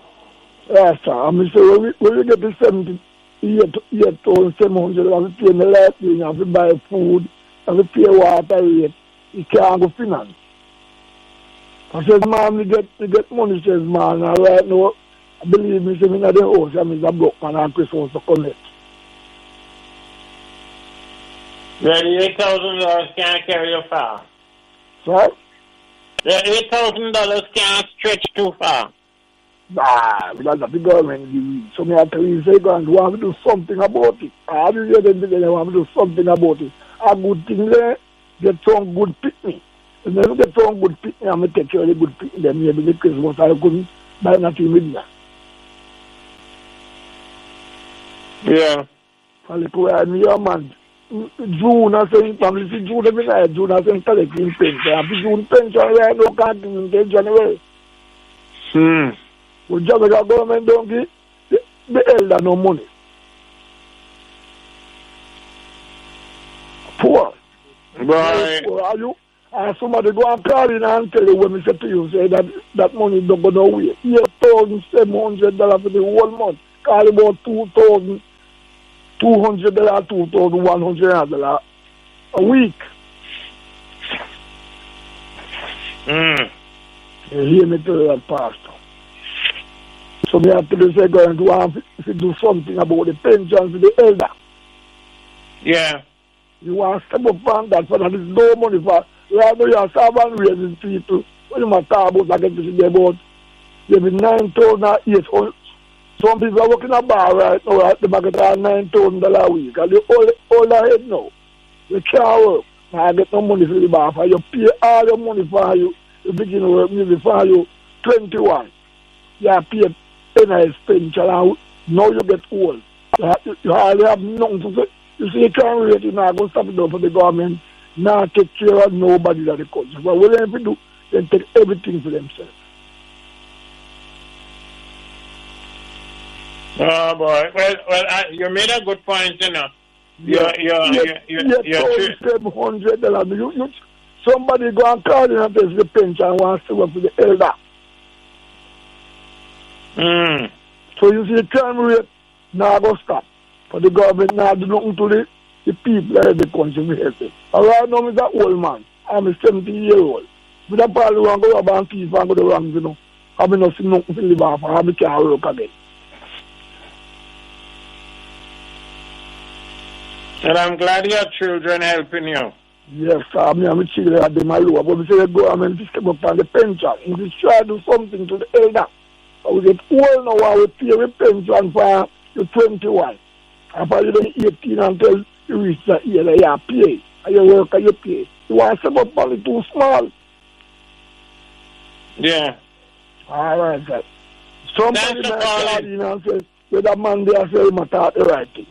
Speaker 13: Yes, sir. I'm saying when we get to 78,700, I have to pay the light bill, I have to buy food, I have to pay water rate. You can't go finance. I said, man, we get money, says man, and right now, I believe me, say, I'm in the house, I'm a broke man, and Christmas to collect.
Speaker 1: Yeah, the $8,000 can't carry you far.
Speaker 13: Right?
Speaker 1: The $8,000 can't stretch too far.
Speaker 13: Nah, because the government give me. So I tell you, say, God, want to do something about it. I do hear them today, they want to do something about it. A good thing there, get some good picnic. If they don't get some good picnic, I'm going to take care of the good picnic. Then maybe the Christmas, I couldn't buy nothing with that.
Speaker 1: Yeah.
Speaker 13: I look where I'm here, man. June, I say, family, see June every night. June, I say, collecting pension. And June pension, I no can't give in January. But Jamaica government don't give the elder no money. Poor.
Speaker 1: Right.
Speaker 13: Poor are you? And somebody go and call in and tell you when we say to you, say that money don't go nowhere. $8,700 for the whole month. Call about $2,200, $2,100 a week. You hear me tell you that, Pastor? So we have to say, going to do something about the pensions for the elder.
Speaker 1: Yeah.
Speaker 13: You want to step up on that, so that is no money for. You have to serve raising people. When you talk about, I get to see about maybe 9,800. Some people are working a bar right now at the market at $9,000 a week. And they all ahead now. You can't work. I get no money for the bar. For you pay all your money for you. You begin to work maybe for you 21. You pay NIS pension. And now you get old. You hardly have nothing to say. You see, you can't wait. You're not going to stop it down for the government. Not take care of nobody that they country. But what they have to do, they take everything for themselves.
Speaker 1: Oh boy! Well, you made a good point, you know.
Speaker 13: $700. Somebody go and call in and tell the pension wants to work for the elder. So you see, the crime rate now go stop. But the government now do nothing to the people in the country. Right now, I'm that old man. I'm a 70-year-old. But I probably want to go about and people and go to the wrong, you know. I'm not seeing nothing to live off. I can't work again.
Speaker 1: And I'm glad your children helping you.
Speaker 13: Yes, sir. Me and my children at them are low. But we say the government is step up on the pension. And we try to do something to the elder. So we get old now while we pay the pension for the 21. And for the 18 until you reach the year, you pay. And you work and you pay. You want to step up on it too small.
Speaker 1: Yeah.
Speaker 13: All right, sir. Somebody might call in and say, with that man there say he must talk the right thing.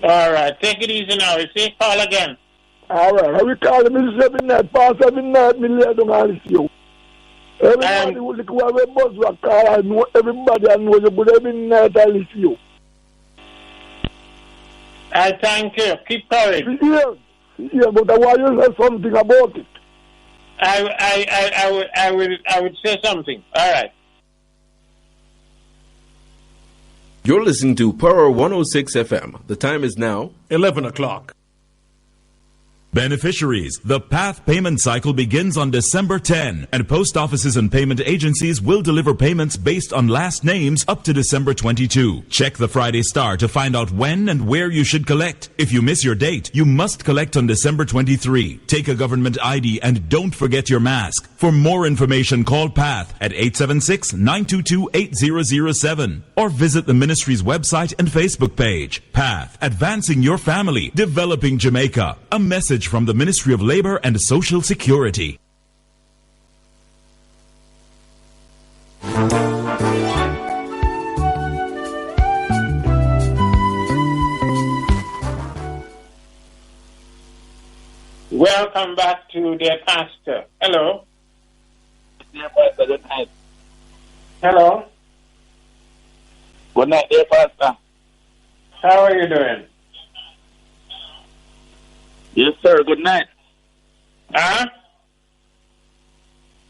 Speaker 1: All right. Take it easy now. You see, call again.
Speaker 13: All right. I will call him every night. Past every night, me lay down and listen you. Everybody who look where we buzz will call, I know everybody I know you, but every night I listen you.
Speaker 1: I thank you. Keep courage.
Speaker 13: Yeah, but I want you to say something about it.
Speaker 1: I would say something. All right.
Speaker 7: You're listening to Power 106 FM. The time is now
Speaker 8: 11 o'clock. Beneficiaries, the PATH payment cycle begins on December 10, and post offices and payment agencies will deliver payments based on last names up to December 22. Check the Friday Star to find out when and where you should collect. If you miss your date, you must collect on December 23. Take a government ID and don't forget your mask. For more information, call PATH at 876-922-8007 or visit the ministry's website and Facebook page. PATH, advancing your family, developing Jamaica. A message from the Ministry of Labor and Social Security.
Speaker 1: Welcome back to the pastor. Hello.
Speaker 14: Dear Pastor, good night.
Speaker 1: Hello.
Speaker 14: Good night, dear Pastor.
Speaker 1: How are you doing?
Speaker 14: Yes, sir. Good night.
Speaker 1: Huh?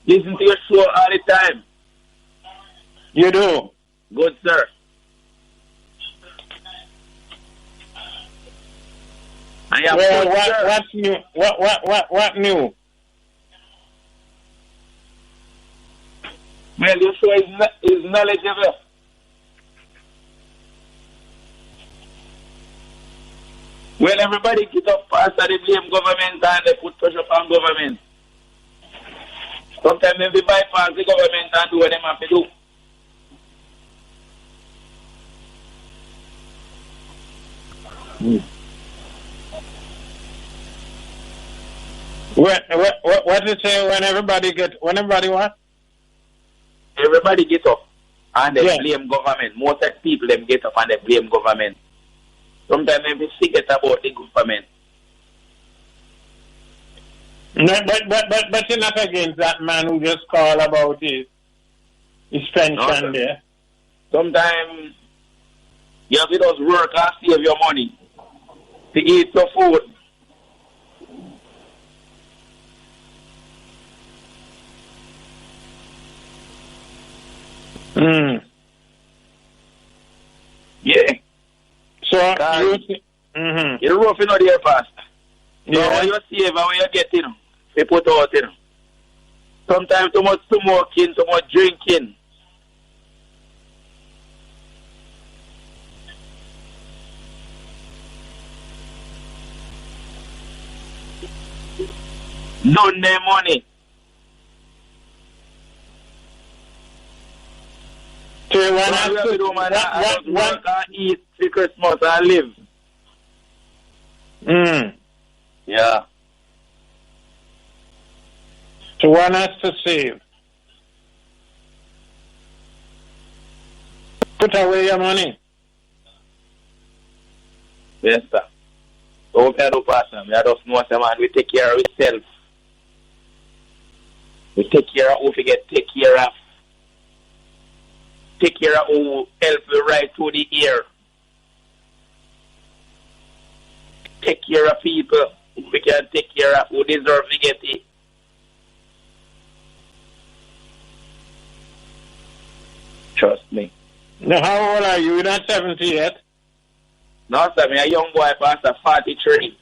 Speaker 14: Listen to your show all the time.
Speaker 1: You do?
Speaker 14: Good, sir. I am
Speaker 1: well,
Speaker 14: good, sir.
Speaker 1: What's new? What new?
Speaker 14: Well, your show is knowledgeable. Well, everybody get up fast and they blame government and they put pressure on government. Sometimes they bypass the government and do what they have to do.
Speaker 1: What you say when everybody what?
Speaker 14: Everybody get up and they blame government. Most of the people them get up and they blame government. Sometimes they forget about the government.
Speaker 1: No, but you're not against that man who just called about his pension there.
Speaker 14: Sometimes you have to just work and save your money to eat your food. Yeah.
Speaker 1: So
Speaker 14: you're rough in the past. So when you save and when you get they put out sometimes too much smoking, too much drinking. None their money.
Speaker 1: So when
Speaker 14: I work and eat for Christmas and live. Yeah.
Speaker 1: So one has to save. Put away your money.
Speaker 14: Yes, sir. So we do person. We just know man, we take care of ourselves. We take care of who we get take care of. Take care of who help we right through the ear. Take care of people who we can take care of, who deserve to get it. Trust me.
Speaker 1: Now, how old are you? You're not 70 yet?
Speaker 14: No, sir. I'm a young boy, Pastor, 43.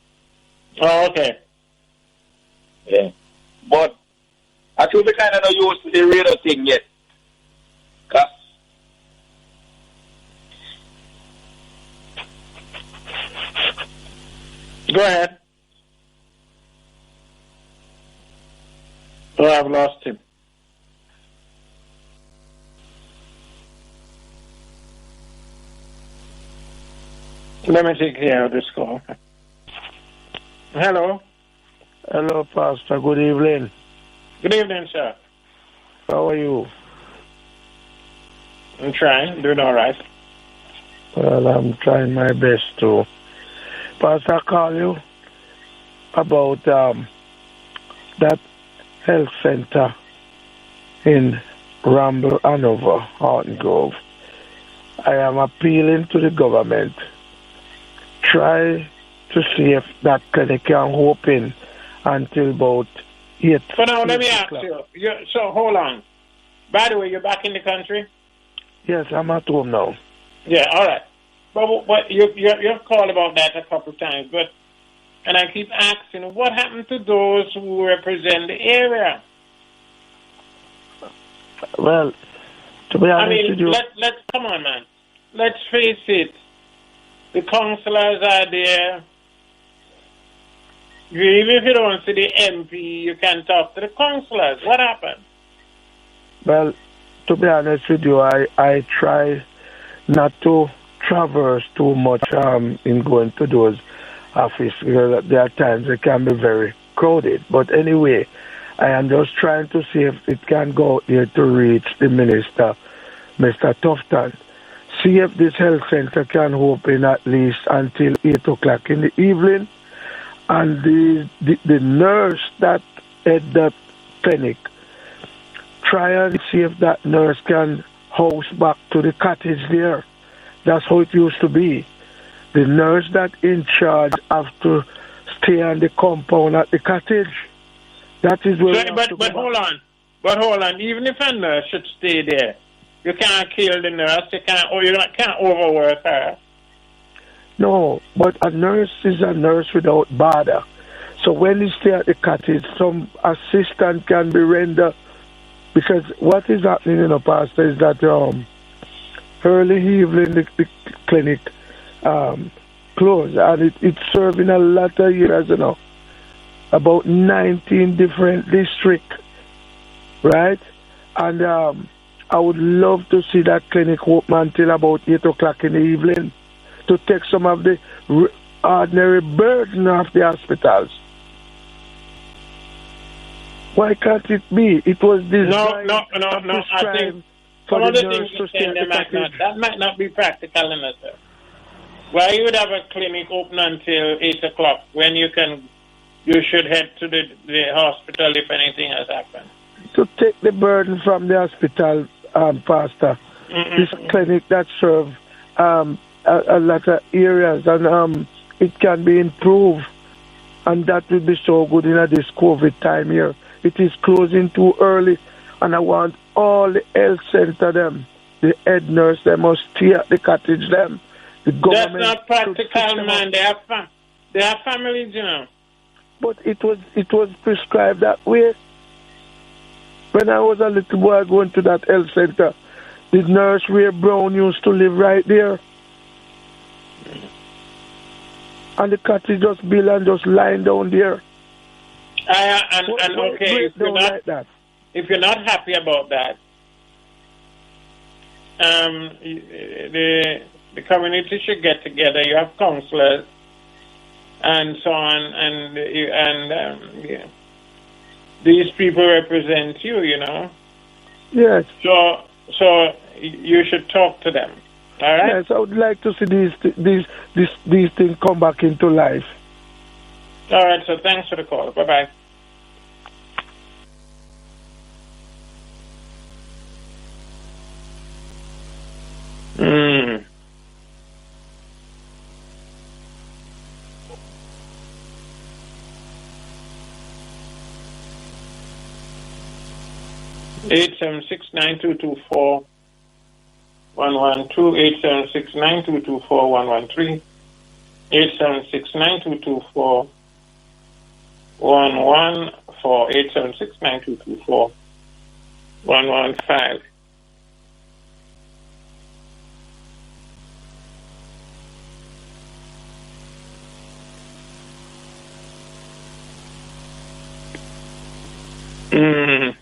Speaker 1: Oh, okay.
Speaker 14: Yeah. But I think we kind of not used to the radio thing yet.
Speaker 1: Go ahead. have lost him. Let me take care of this call. Hello.
Speaker 15: Hello, Pastor. Good evening.
Speaker 1: Good evening, sir.
Speaker 15: How are you?
Speaker 1: I'm trying. Doing all right.
Speaker 15: Well, I'm trying my best to. Pastor, I call you about that health center in Ramble, Hanover, Horton Grove. I am appealing to the government. Try to see if that clinic can open until about 8.
Speaker 1: So now let me ask you. So hold on. By the way, you're back in the country?
Speaker 15: Yes, I'm at home now.
Speaker 1: Yeah, all right. But you've called about that a couple of times, and I keep asking, what happened to those who represent the area?
Speaker 15: Well, to be honest with you,
Speaker 1: let's come on, man. Let's face it. The councillors are there. Even if you don't see the MP, you can talk to the councillors. What happened?
Speaker 15: Well, to be honest with you, I try not to traverse too much in going to those offices because there are times it can be very crowded. But anyway, I am just trying to see if it can go here to reach the minister, Mr. Tufton. See if this health center can open at least until 8 o'clock in the evening. And the nurse that at that clinic, try and see if that nurse can house back to the cottage there. That's how it used to be. The nurse that in charge have to stay on the compound at the cottage. That is where.
Speaker 1: So, but hold on. But hold on. Even if a nurse should stay there, you can't kill the nurse. You can't overwork her.
Speaker 15: No, but a nurse is a nurse without bother. So when you stay at the cottage, some assistance can be rendered. Because what is happening, Pastor, is that early evening the clinic closed, and it's serving a lot of years, about 19 different districts, right? And I would love to see that clinic open until about 8 o'clock in the evening to take some of the ordinary burden off the hospitals. Why can't it be? It was designed
Speaker 1: No. I think some of the things you're saying that might not be practical enough. Why you would have a clinic open until 8 o'clock when you should head to the hospital if anything has happened?
Speaker 15: To take the burden from the hospital, Pastor. This clinic that serves a lot of areas, and it can be improved, and that will be so good in this COVID time here. It is closing too early, and I want all the health center them, the head nurse, they must stay at the cottage them. The government.
Speaker 1: That's not practical, man. They have families,
Speaker 15: But it was prescribed that way. When I was a little boy going to that health center, the nurse Ray Brown used to live right there. And the cottage just built and just lying down there.
Speaker 1: Okay, if you're not happy about that, the community should get together. You have councillors and so on, and these people represent you,
Speaker 15: Yes.
Speaker 1: So you should talk to them. All right.
Speaker 15: Yes, I would like to see these things come back into life.
Speaker 1: All right. So thanks for the call. Bye-bye. Mm. Eight 876-9224-112, 876-9224-113, 876-9224-114, 876-9224-115. Mm.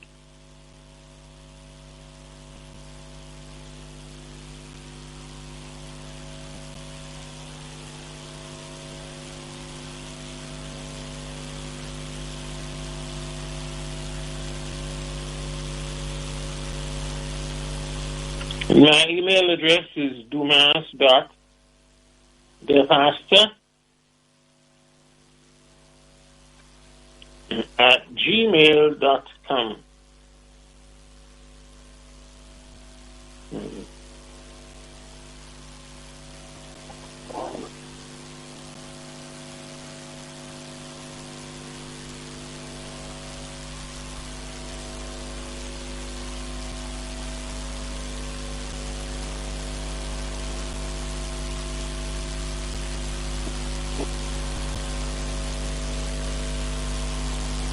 Speaker 1: My email address is dumas.depastor@gmail.com.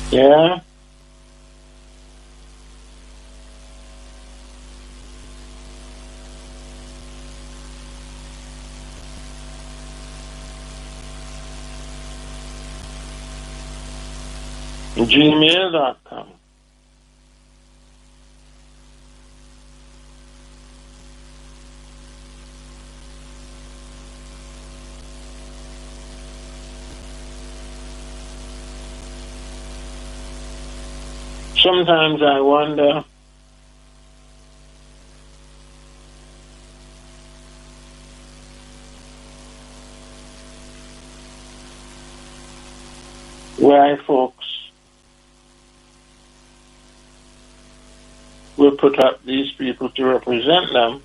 Speaker 1: Yeah. Gmail.com. Sometimes I wonder why folks will put up these people to represent them,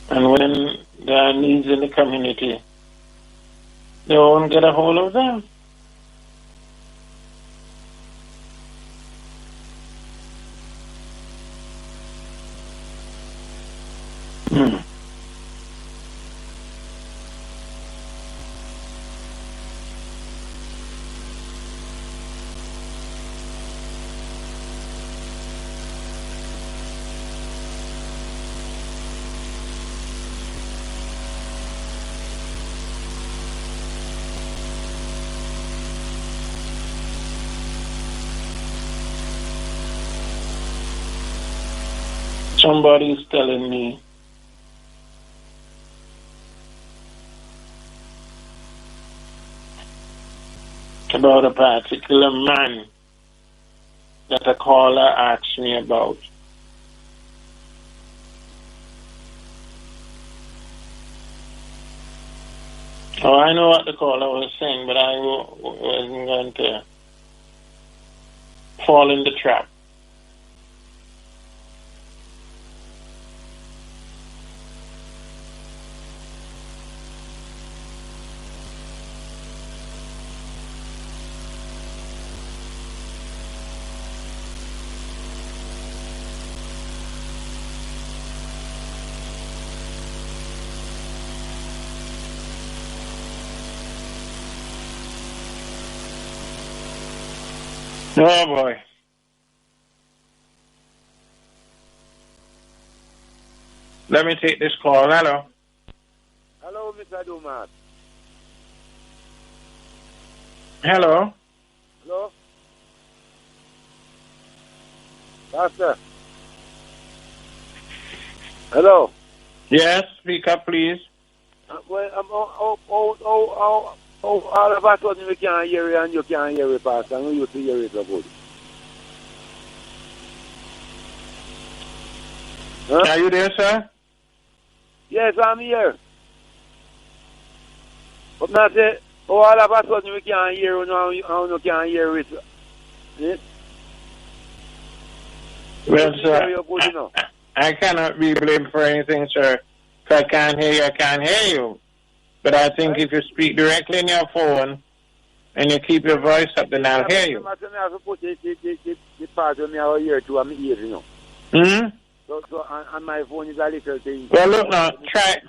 Speaker 1: and when there are needs in the community, they won't get a hold of them. Somebody's telling me about a particular man that a caller asked me about. Oh, I know what the caller was saying, but I wasn't going to fall in the trap. Oh boy. Let me take this call. Hello.
Speaker 2: Hello, Mr. Dumas.
Speaker 1: Hello.
Speaker 2: Hello. Pastor. Hello.
Speaker 1: Yes, speak up, please.
Speaker 2: Well, all of us we can't hear you and you can't hear it, Pastor. I know you to hear it so good. Huh?
Speaker 1: Are you there, sir?
Speaker 2: Yes, I'm here. But not say, all of us we can't hear you and you can't hear it. Yeah?
Speaker 1: Well, sir, I cannot be blamed for anything, sir. If I can't hear you, I can't hear you. But I think if you speak directly in your phone and you keep your voice up, then I'll hear you.
Speaker 2: I have to put the part of me out here to my ears, you know.
Speaker 1: Hmm?
Speaker 2: So and my phone is a little thing.
Speaker 1: Well, look now,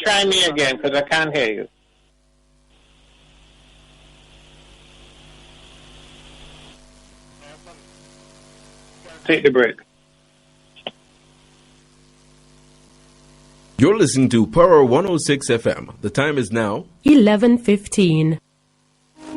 Speaker 1: try me again, because I can't hear you. Take the break.
Speaker 7: You're listening to Power 106 FM. The time is now
Speaker 5: 11:15.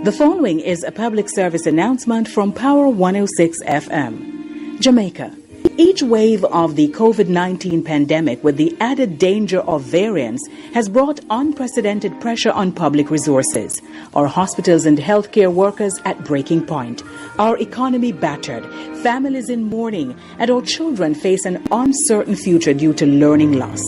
Speaker 5: The following is a public service announcement from Power 106 FM. Jamaica, Each wave of the COVID-19 pandemic, with the added danger of variants, has brought unprecedented pressure on public resources. Our hospitals and healthcare workers at breaking point. Our economy battered, families in mourning, and our children face an uncertain future due to learning loss.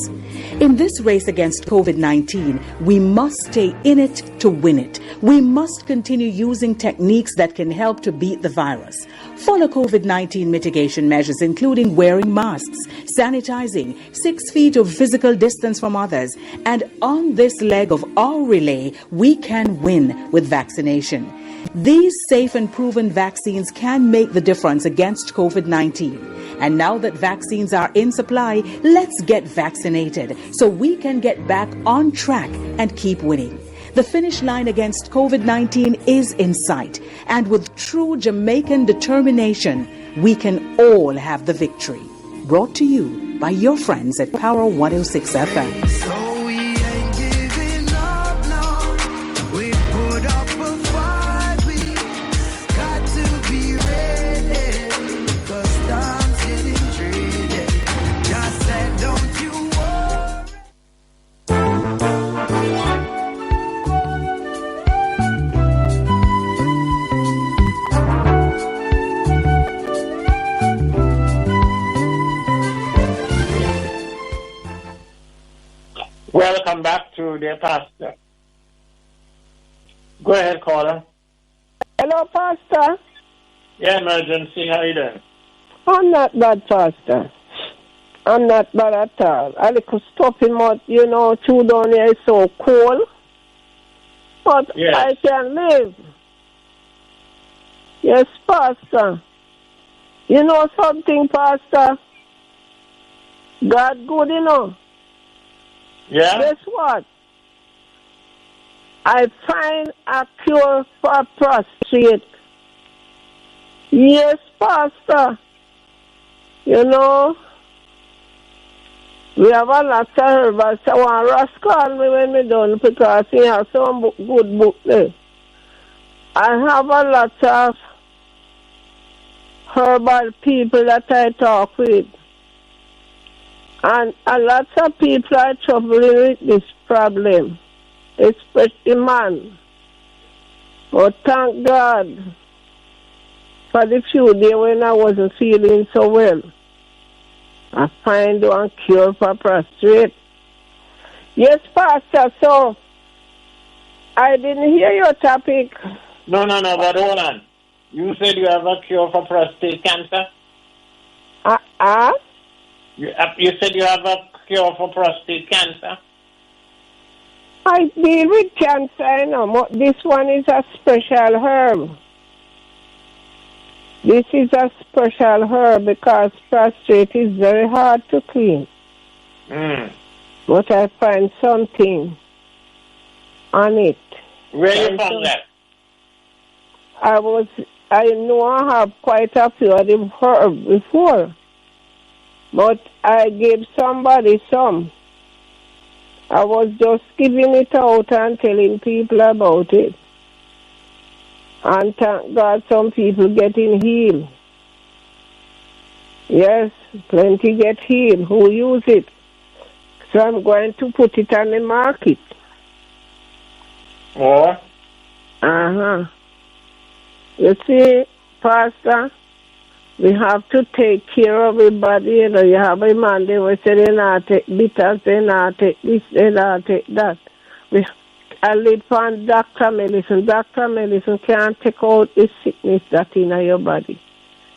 Speaker 5: In this race against COVID-19, we must stay in it to win it. We must continue using techniques that can help to beat the virus. Follow COVID-19 mitigation measures, including wearing masks, sanitizing, 6 feet of physical distance from others. And on this leg of our relay, we can win with vaccination. These safe and proven vaccines can make the difference against COVID-19. And now that vaccines are in supply, let's get vaccinated so we can get back on track and keep winning. The finish line against COVID-19 is in sight, and with true Jamaican determination, we can all have the victory. Brought to you by your friends at Power 106 FM.
Speaker 1: Welcome back to the pastor. Go ahead, caller.
Speaker 11: Hello, Pastor.
Speaker 1: Yeah, emergency. How you doing?
Speaker 11: I'm not bad, Pastor. I'm not bad at all. I little stopping mouth, too down here is so cold. But yes. I can live. Yes, Pastor. You know something, Pastor? God good,
Speaker 1: Yeah?
Speaker 11: Guess what? I find a cure for prostrate. Yes, Pastor. We have a lot of herbs. I want Ross call me when we done because he has some good book there. I have a lot of herbal people that I talk with. And a lot of people are struggling with this problem, especially man. But thank God for the few days when I wasn't feeling so well. I find one cure for prostrate. Yes, Pastor, so I didn't hear your topic.
Speaker 1: No, but hold on. You said you have a cure for prostate cancer? You said you have a cure for prostate cancer?
Speaker 11: I deal with cancer, but this one is a special herb. This is a special herb because prostate is very hard to clean. But I find something on it.
Speaker 1: Where you found that?
Speaker 11: I know I have quite a few of the herbs before. But I gave somebody some. I was just giving it out and telling people about it. And thank God some people getting healed. Yes, plenty get healed who use it. So I'm going to put it on the market.
Speaker 1: Oh?
Speaker 11: You see, Pastor, we have to take care of everybody. You have a man, they will say they not take bitters, they not take this, they not take that. I live on doctor medicine. Doctor medicine can't take out the sickness that's in your body.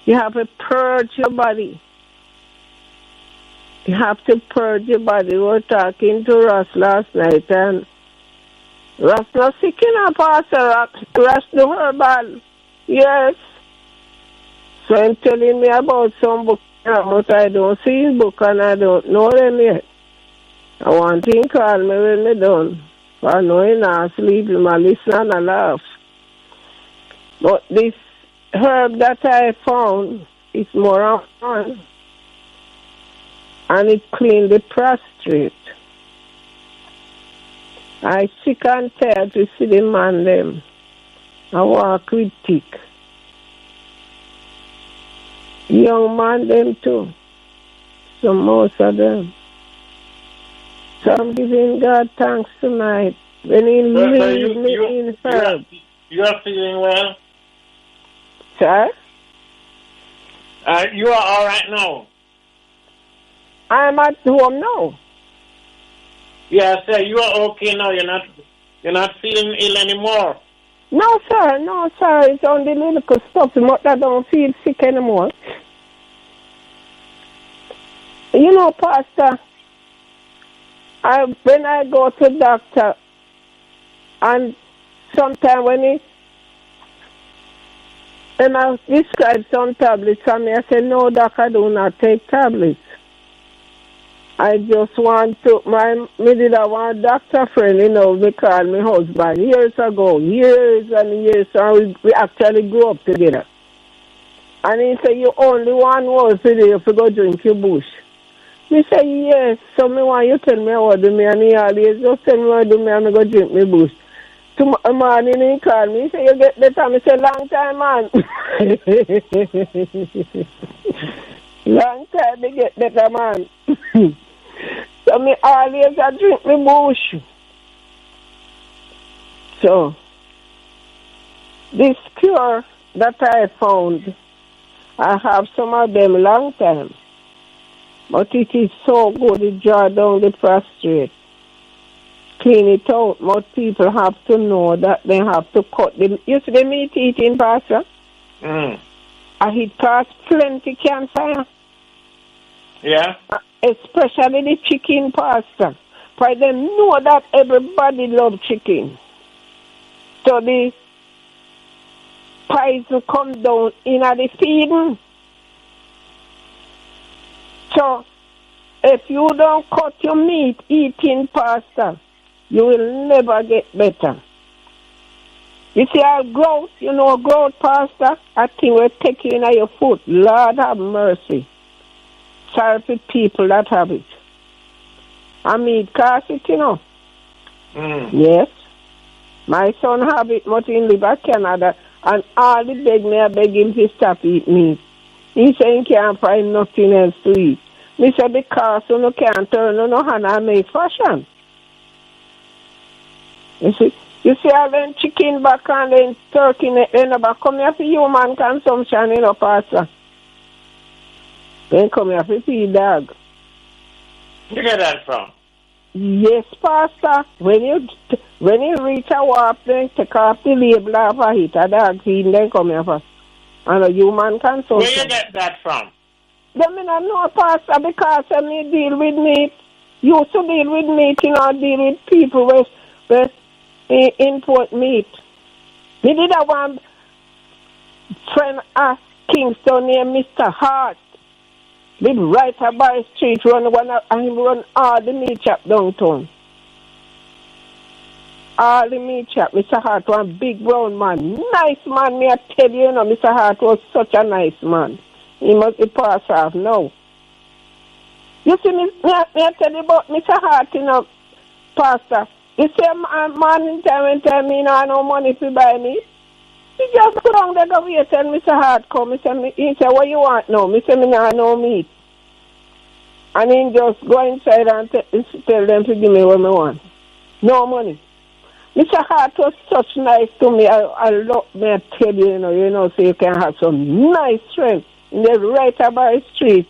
Speaker 11: You have to purge your body. You have to purge your body. We were talking to Ross last night, and Ross not sick enough, Pastor. Ross do herbal. Yes. So he's telling me about some book, but I don't see his book and I don't know them yet. I want him to call me when we're done. I know he's not sleep, he might listen and I laugh. But this herb that I found is more of fun. And it cleans the prostate. I sick and tired to see the man them. I walk with thick. Young man them too. So most of them. So I'm giving God thanks tonight. When He leads me in herb.
Speaker 1: You are feeling well?
Speaker 11: Sir?
Speaker 1: You are all right now?
Speaker 11: I'm at home now.
Speaker 1: Yeah, sir, you are okay now. You're not feeling ill anymore.
Speaker 11: No, sir. No, sir. It's only little stuff. I don't feel sick anymore. You know, Pastor, when I go to the doctor, and sometimes when I prescribe some tablets for me, I say, no, doctor, I do not take tablets. I just want to, me did have one doctor friend, me called my husband years ago, years and years, and we actually grew up together. And he said, you only one was today if you go drink your bush. Me say, yes, so me want you tell me what do me, and he always just tell me what do me, and I go drink my bush. Tomorrow morning he called me, he said, you get better? Me say, long time, man. Long time to get better, man. So me always I drink my bush. So this cure that I found, I have some of them long time. But it is so good, it draws down the prostate. Clean it out. Most people have to know that they have to cut them. You see the meat eating, Pastor? It causes plenty cancer.
Speaker 1: Yeah?
Speaker 11: Especially the chicken, Pastor. For them know that everybody loves chicken. So the poison come down in the feeding. So if you don't cut your meat eating, Pastor, you will never get better. You see our growth, growth, Pastor, I think we're taking in your foot. Lord have mercy. Sorry for people that have it. I mean, cause it, Yes. My son have it, but in live at Canada, and all the I beg him to stop eating meat. He saying he can't find nothing else to eat. Me say because you can't turn on no hand and make fashion. You see all them chicken back and then turkey then back come here for human consumption, Pastor. Then come here for feed dog.
Speaker 1: You get that from?
Speaker 11: Yes, Pastor. When you reach a warp, then take off the label of a hit a dog feed, then come here for. And a human consumption.
Speaker 1: Where you get that from?
Speaker 11: Them I know, Pastor, because I deal with meat. Used to deal with meat, deal with people with import meat. We did have one friend at Kingston named Mr. Hart. Live right by the street, run all the meat shop downtown. All the meat shop. Mr. Hart was a big brown man. Nice man, me I tell you, Mr. Hart was such a nice man. He must be passed off now. You see, me I tell you about Mr. Hart, Pastor. You see, a man in time, me no no money to buy meat. He just go down there, go wait till Mr. Hart come. He say, what you want now? Me say, me no meat. And he just go inside and tell them to give me what I want. No money. Mr. Hart was such nice to me. I love me, I tell you, so you can have some nice friends. In the right about the street,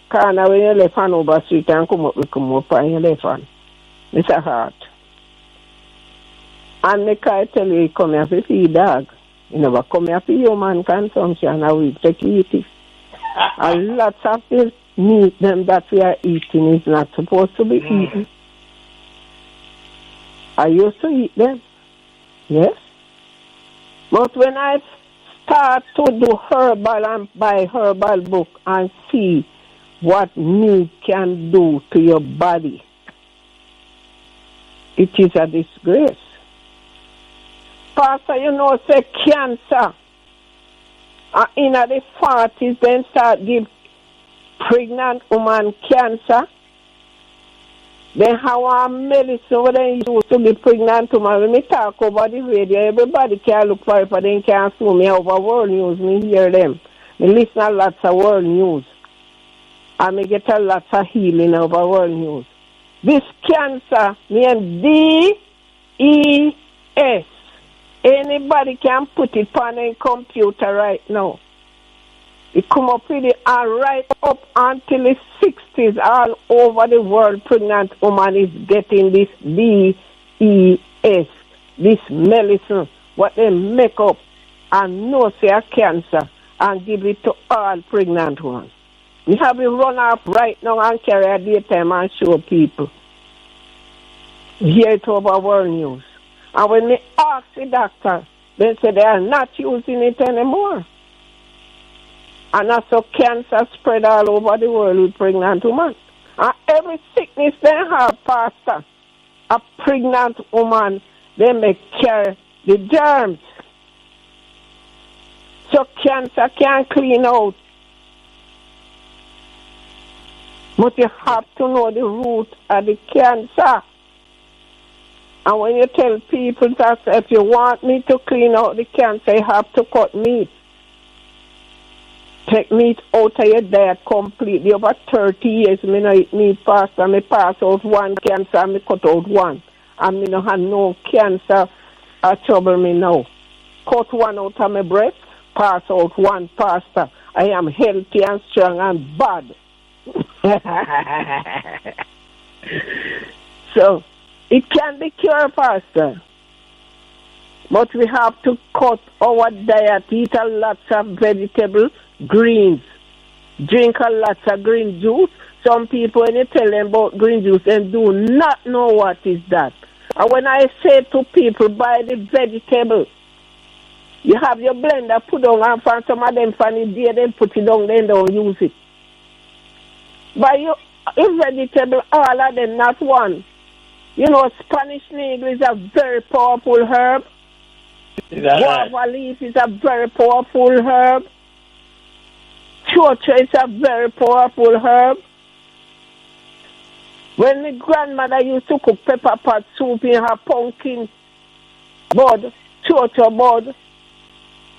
Speaker 11: corner when you left on over street and come up and you left on. Mr. Hart. And the car tell you, come here to feed dog. You never come here for human consumption, and we take eat it. And lots of this meat them that we are eating is not supposed to be eaten. I used to eat them. Yes. But when I start to do herbal and buy herbal book and see what meat can do to your body, it is a disgrace. Pastor, say cancer. In the 40s, then start give pregnant woman cancer. Then how a medicine when they used to be pregnant woman. When me talk over the radio, everybody can look for it, but they can't sue me over world news. Me hear them. Me listen to lots of world news. and me get a lot of healing over world news. This cancer named DES. Anybody can put it on a computer right now. It come up with it and right up until the 60s all over the world pregnant woman is getting this DES, this medicine, what they make up and know say a cancer and give it to all pregnant ones. We have it run up right now and carry a daytime and show people. Hear it over world news. And when they ask the doctor, they say they are not using it anymore. And that's how cancer spread all over the world with pregnant women. And every sickness they have, Pastor, a pregnant woman, they may carry the germs. So cancer can't clean out. But you have to know the root of the cancer. And when you tell people that if you want me to clean out the cancer, you have to cut meat. Take meat out of your diet completely. Over 30 years, I don't eat meat, Pastor. I pass out one cancer, and I cut out one. And I don't have no cancer trouble me now. Cut one out of my breast, pass out one, Pastor. I am healthy and strong and bad. So, it can be cured, Pastor. But we have to cut our diet, eat a lot of vegetables, greens, drink a lot of green juice. Some people, when you tell them about green juice, they do not know what is that. And when I say to people, buy the vegetable, you have your blender, put on and find some of them funny day, then put it on, then don't use it. Buy your vegetable, all of them, not one. You know, Spanish needle is a very powerful herb. Guava leaf is a very powerful herb. Chocha is a very powerful herb. When my grandmother used to cook pepper pot soup in her pumpkin bud, chocha bud,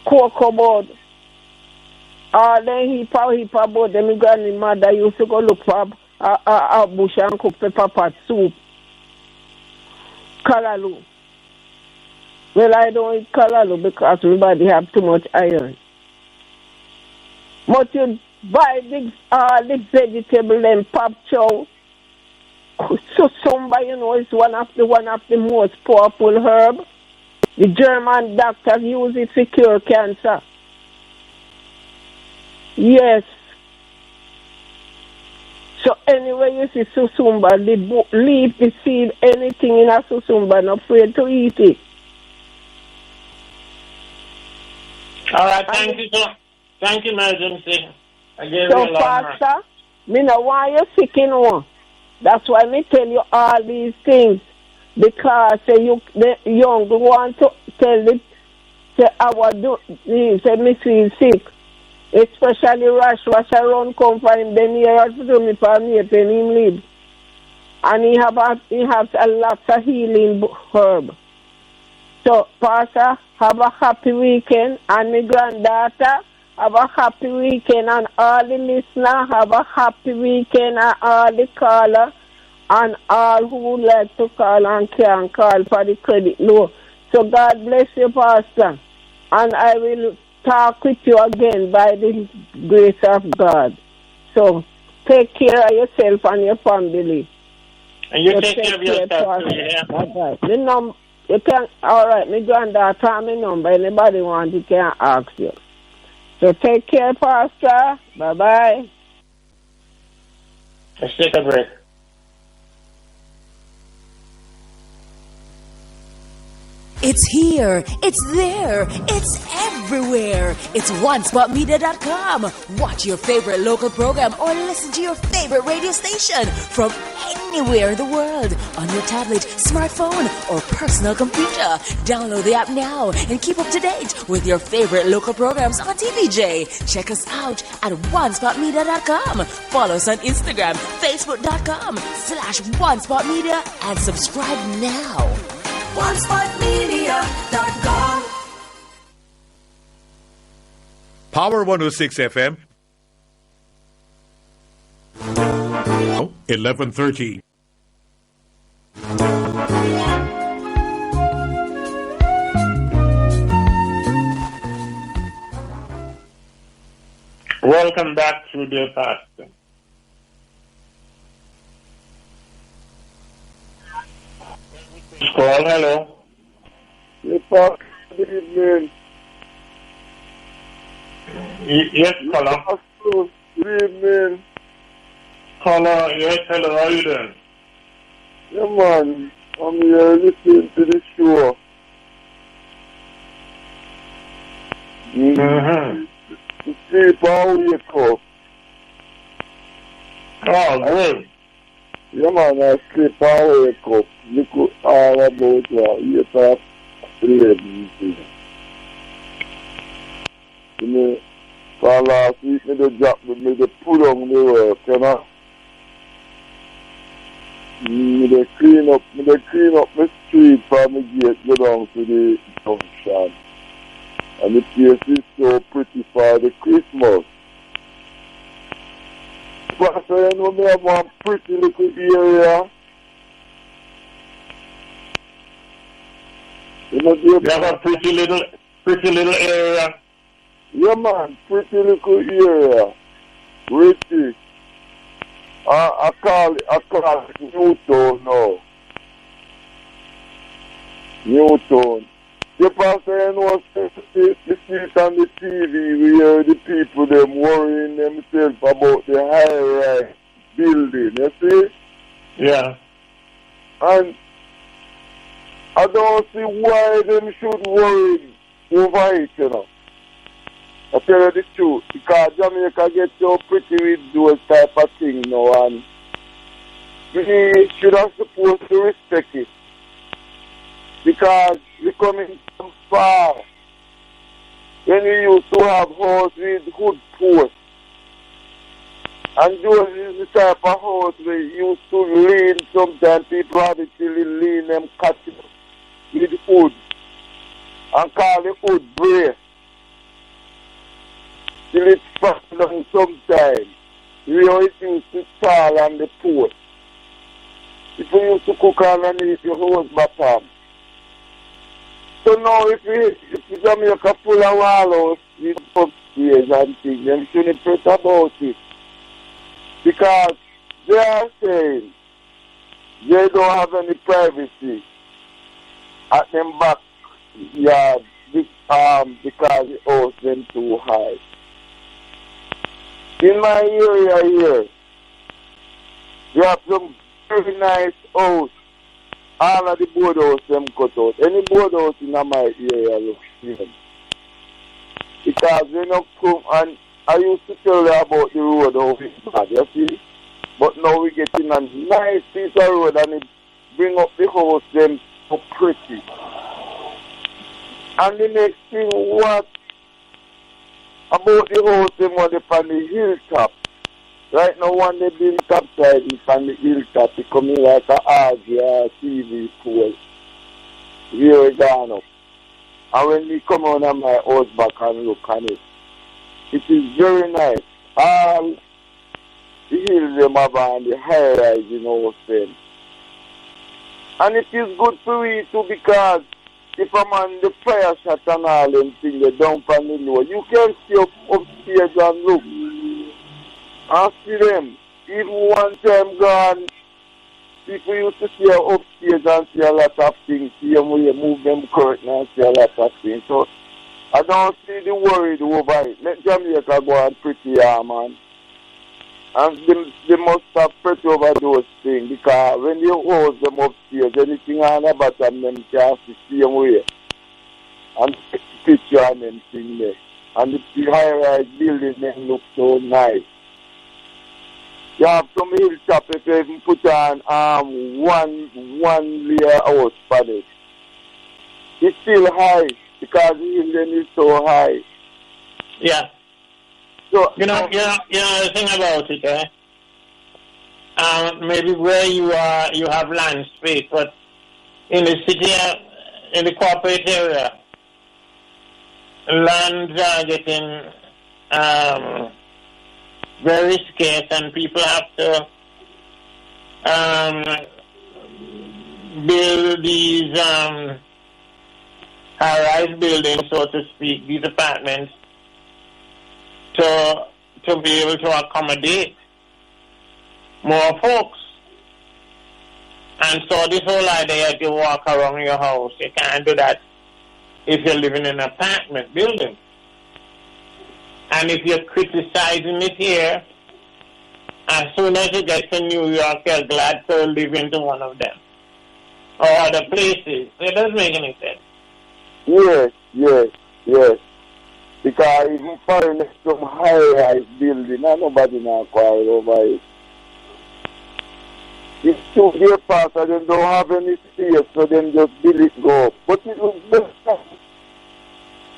Speaker 11: cocoa bud, all them heap of bud, then my grandmother used to go look for a bush and cook pepper pot soup. Callaloo. Well, I don't eat callaloo because my body have too much iron. But you buy the vegetable and pop chow. Susumba, you know, is one of the most powerful herb. The German doctors use it to cure cancer. Yes. So anyway, you see susumba, the leaf, the seed, anything in a susumba, not afraid to eat it.
Speaker 1: All right, thank you, sir. Thank you, emergency. I gave
Speaker 11: so,
Speaker 1: you a lot.
Speaker 11: Pastor, me know why you're sick in one. That's why me tell you all these things. Because the young want to tell it, say me feel sick. Especially Rush around come for him, then he has to do me for me, then him live. And he has a lot of healing herb. So, Pastor, have a happy weekend, and my granddaughter, have a happy weekend, and all the listeners have a happy weekend, and all the callers, and all who would like to call and can call for the credit low. So God bless you, Pastor, and I will talk with you again by the grace of God. So take care of yourself and your family.
Speaker 1: And you take care of yourself too, yeah?
Speaker 11: Right. You can, all right, my granddaughter, my number. Anybody want, you can ask you. So take care, Pastor. Bye-bye.
Speaker 1: Let's take a break.
Speaker 16: It's here, it's there, it's everywhere. It's OneSpotMedia.com. Watch your favorite local program or listen to your favorite radio station from anywhere in the world on your tablet, smartphone, or personal computer. Download the app now and keep up to date with your favorite local programs on TVJ. Check us out at OneSpotMedia.com. Follow us on Instagram, Facebook.com/OneSpotMedia, and subscribe now.
Speaker 17: OneSpotMedia.com.
Speaker 10: Power 106 FM.
Speaker 7: now
Speaker 10: 11:30.
Speaker 1: Welcome back to the pastor. Call, hello.
Speaker 13: Yes, Pastor. Good evening.
Speaker 1: Yes, caller.
Speaker 13: Pastor. Good evening.
Speaker 1: Caller, yes, hello, how are you doing?
Speaker 13: Yeah, man. I'm here listening to the show.
Speaker 1: Mm-hmm.
Speaker 13: To sleep and wake up.
Speaker 1: Oh, good.
Speaker 13: Yeah, man, I sleep and wake up. Look all about 8 or 11. You know, for last week, me the job, me the put on the work, you know. Me the clean up my street for me gate go down to the junction. And the place is so pretty for the Christmas. But you know, me have one pretty little area. You know, you
Speaker 1: have a pretty little area.
Speaker 13: Yeah, man, pretty little area. Richie. I call it Newtown now. Newtown. You pastor, you know, the street on the TV, we hear the people them worrying themselves about the high-rise building, you see?
Speaker 1: Yeah.
Speaker 13: And I don't see why them should worry over it, you know. I tell you the truth, because Jamaica gets so pretty with those type of things now, and we should have supposed to respect it. Because we're coming from far. When we used to have house with good posts, and those is the type of house we used to lean, sometimes people have it till lean them catching with wood, and call the wood brace. Till it's fast down sometimes. We always used to tall on the pot. People used to cook underneath your hose bottom. So now if Jamaica full of wallows with upstairs and things, them shouldn't press about it. Because they are saying they don't have any privacy at them back yard because the house them too high. In my area here, you have some very nice house. All of the boardhouse them cut out. Any boardhouse in my area looks good. Because when you come, and I used to tell you about the road, how it's bad, you see? But now we get in a nice piece of road and it bring up the house them so pretty. And the next thing, what about the house them on the hilltop? Right now, when they build topside on the hilltop, it coming like a RG or TV pole. Really gone up. And when we come on my house back and look at it, it is very nice. All the hills them have and the high rise in our state. And it is good for we too, because if a man the fire shot and all them things, they dump on the low, you can see upstairs and look. And see them. Even one time gone, people used to see upstairs and see a lot of things. See them when you move them curtain and see a lot of things. So I don't see the worried over it. Let Jamaica go on pretty man. And they must have pretty over those things, because when you hold them upstairs, anything on the bottom them can see the same way. And take the picture on them thing there. And the high-rise building them look so nice. You have some hilltop if you even put on one layer house on it. It's still high because the hill is so high.
Speaker 1: Yeah. So you know the thing about it, maybe where you are you have land space, but in the city, in the corporate area, lands are getting very scarce, and people have to build these high-rise buildings, so to speak, these apartments, to be able to accommodate more folks. And so this whole idea that you walk around your house, you can't do that if you're living in an apartment building. And if you're criticizing it here, as soon as you get to New York, you're glad to live into one of them. Or other places. It doesn't make any sense.
Speaker 2: Yes. Because even foreign some high-rise building, and nobody now quarrel over it. It's too dear past, and they don't have any space, so then just build it go up. But it looks better.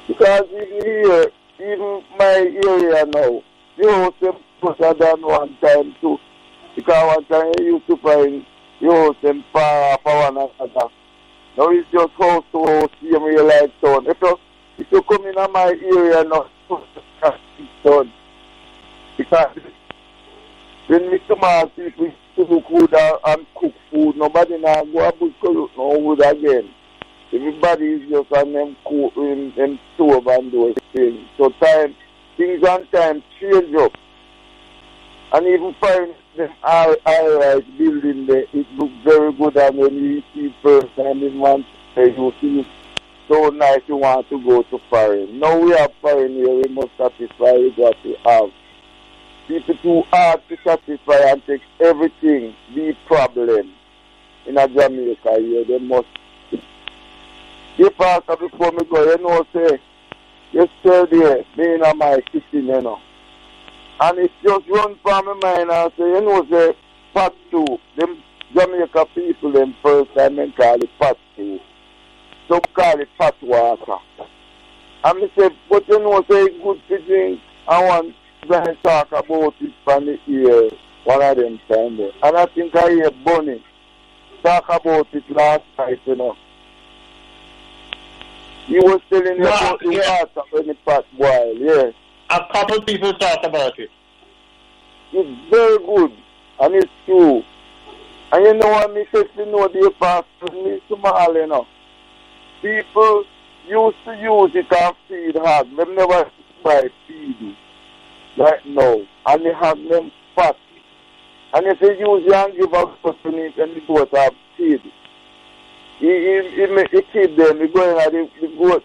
Speaker 2: Because even here, even my area now, you house them closer than one time too. Because one time you used to find you house them far for one another. Now it's just house to house, same way like town. If you come in my area now, it's done. Because when we come out, people cook food and cook food, nobody now go up with no wood again. Everybody is just on them cook in them stove and those things. So things and time change up. And even find them high-rise building there, it looks very good, and when you see first time in one place, you see so nice you want to go to foreign. Now we have foreign here, we must satisfy with what we have. People too hard to satisfy and take everything, the problem in a Jamaica here, they must. If after before me go, you know, say, yesterday, me in my kitchen, you know. And it just run from my mind and say, you know, say, pot soup. Them Jamaica people, them first time, they call it pot soup. Some call it pot water. And me say, but you know, say, it's good to drink. I want to talk about it from the ear, one of them time there. And I think I hear Bunny talk about it last night, you know. He was telling me about the water when the pot boil, yes.
Speaker 1: A couple people talk about it.
Speaker 2: It's very good, and it's true. And you know what me say, you know the past me small, you know. People used to use it and feed hog. Them never buy feed right now. And they have them fat. And if you use it and give up to it and the goat have feed. He keep them, he go in the goat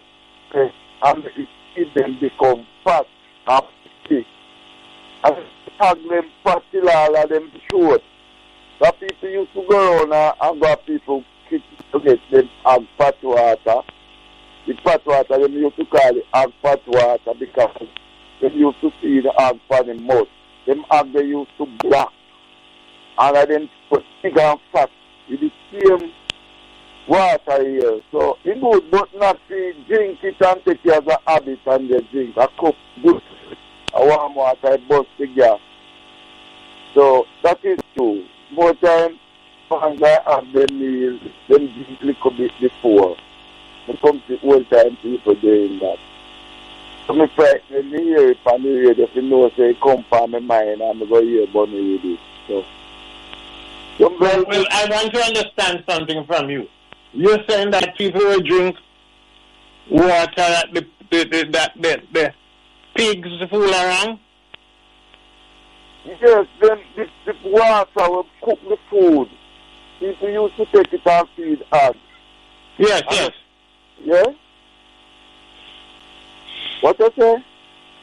Speaker 2: and he keep them become fat and sick. And have them fat till all of them short. The people used to go around and go people to get them hog fat water. The fat water, them used to call it hog fat water because they used to see the hog for the mouth. Them hog they used to black. And then put big and fat with the same water here. So it's good, but not to drink it and take it as a habit and they drink. A cup good, a warm water, I bust the gas. So that is true. More time, fans I have them meals, them drink a little bit before. They come to old time people doing that. So me frightened when me hear it on the radio, if you know, say it come from my mind and I go hear Bunny with it. So,
Speaker 1: well, I want to understand something from you. You're saying that people will drink water that the pigs fool around?
Speaker 2: Yes, then the water will cook the food. People used to take it and feed us.
Speaker 1: Yes.
Speaker 2: Yeah? What you say?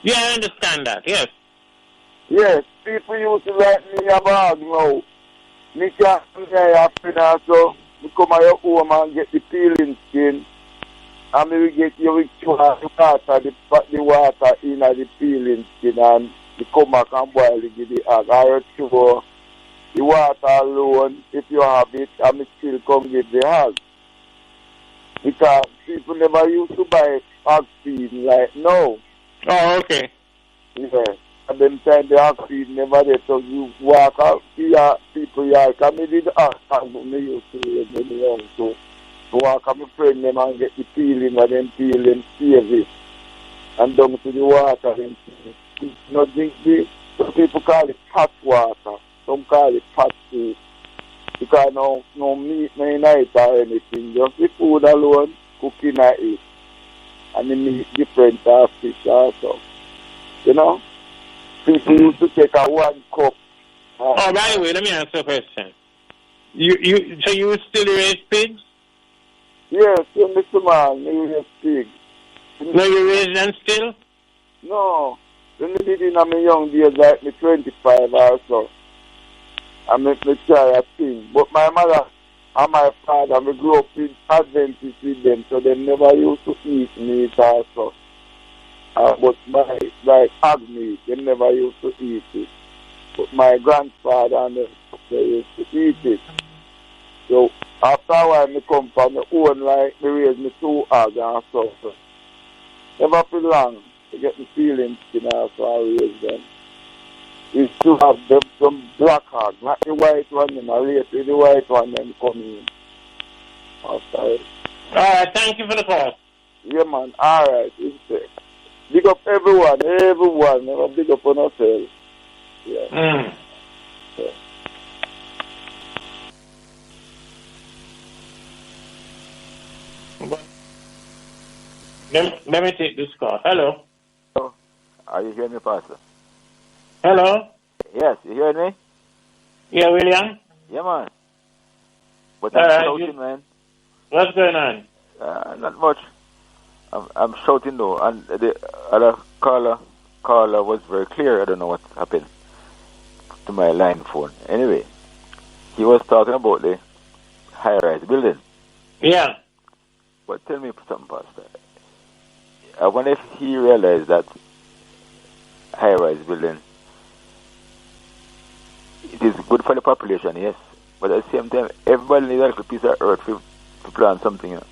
Speaker 1: Yeah, I understand that, yes.
Speaker 2: Yes, people used to like me a bag now. Me can't happen also. Me come at your home and get the peeling skin. And me will get your water, the water in the peeling skin and you come back and boil it with the egg. I chew the water alone, if you have it, and me still come get the egg. Because people never used to buy egg feed like now.
Speaker 1: Oh, okay.
Speaker 2: Yeah. At them time the egg feed never there, so you walk out here, people here. Because me did egg feed, me used to live in the young, so walk out my friend them and get the peeling, and then peel them, save it. And down to the water, and not drink the, some people call it hot water, some call it hot soup. Because no meat, no night or anything. Just the food alone, cooking I eat. And the meat different fish also. You know? People used to take a 1 cup.
Speaker 1: Oh, by the way, let me ask you a question. So you still raise pigs?
Speaker 2: Yes, Mr. Man, you raise pigs.
Speaker 1: No, you raise them still?
Speaker 2: No. When I did in my young days, like me 25 also. I make me try a thing. But my mother and my father, we grew up with Adventists with them, so they never used to eat meat also. But like hog meat, they never used to eat it. But my grandfather and them, they used to eat it. So after a while, I come from my own, like, they raise me 2 hogs and stuff. So never for long, to get the feeling skin also, I raise them. We still have some black hogs, not the white one, I raise the white one, then come in. All
Speaker 1: right, thank you for the call.
Speaker 2: Yeah, man, all right, it's safe. Big up everyone, never big up on ourselves. Yeah. Yeah.
Speaker 1: Let me take this call. Hello.
Speaker 17: Hello. Are you hearing me, Pastor?
Speaker 1: Hello.
Speaker 17: Yes, you hearing me?
Speaker 1: Yeah, William.
Speaker 17: Yeah, man. But I'm shouting, man.
Speaker 1: What's going on?
Speaker 17: Not much. I'm shouting though, and the other caller was very clear. I don't know what happened to my line phone. Anyway, he was talking about the high-rise building.
Speaker 1: Yeah.
Speaker 17: But tell me something, Pastor. I wonder if he realized that high-rise building, it is good for the population, yes, but at the same time, everybody needs a little piece of earth to plant something, you know.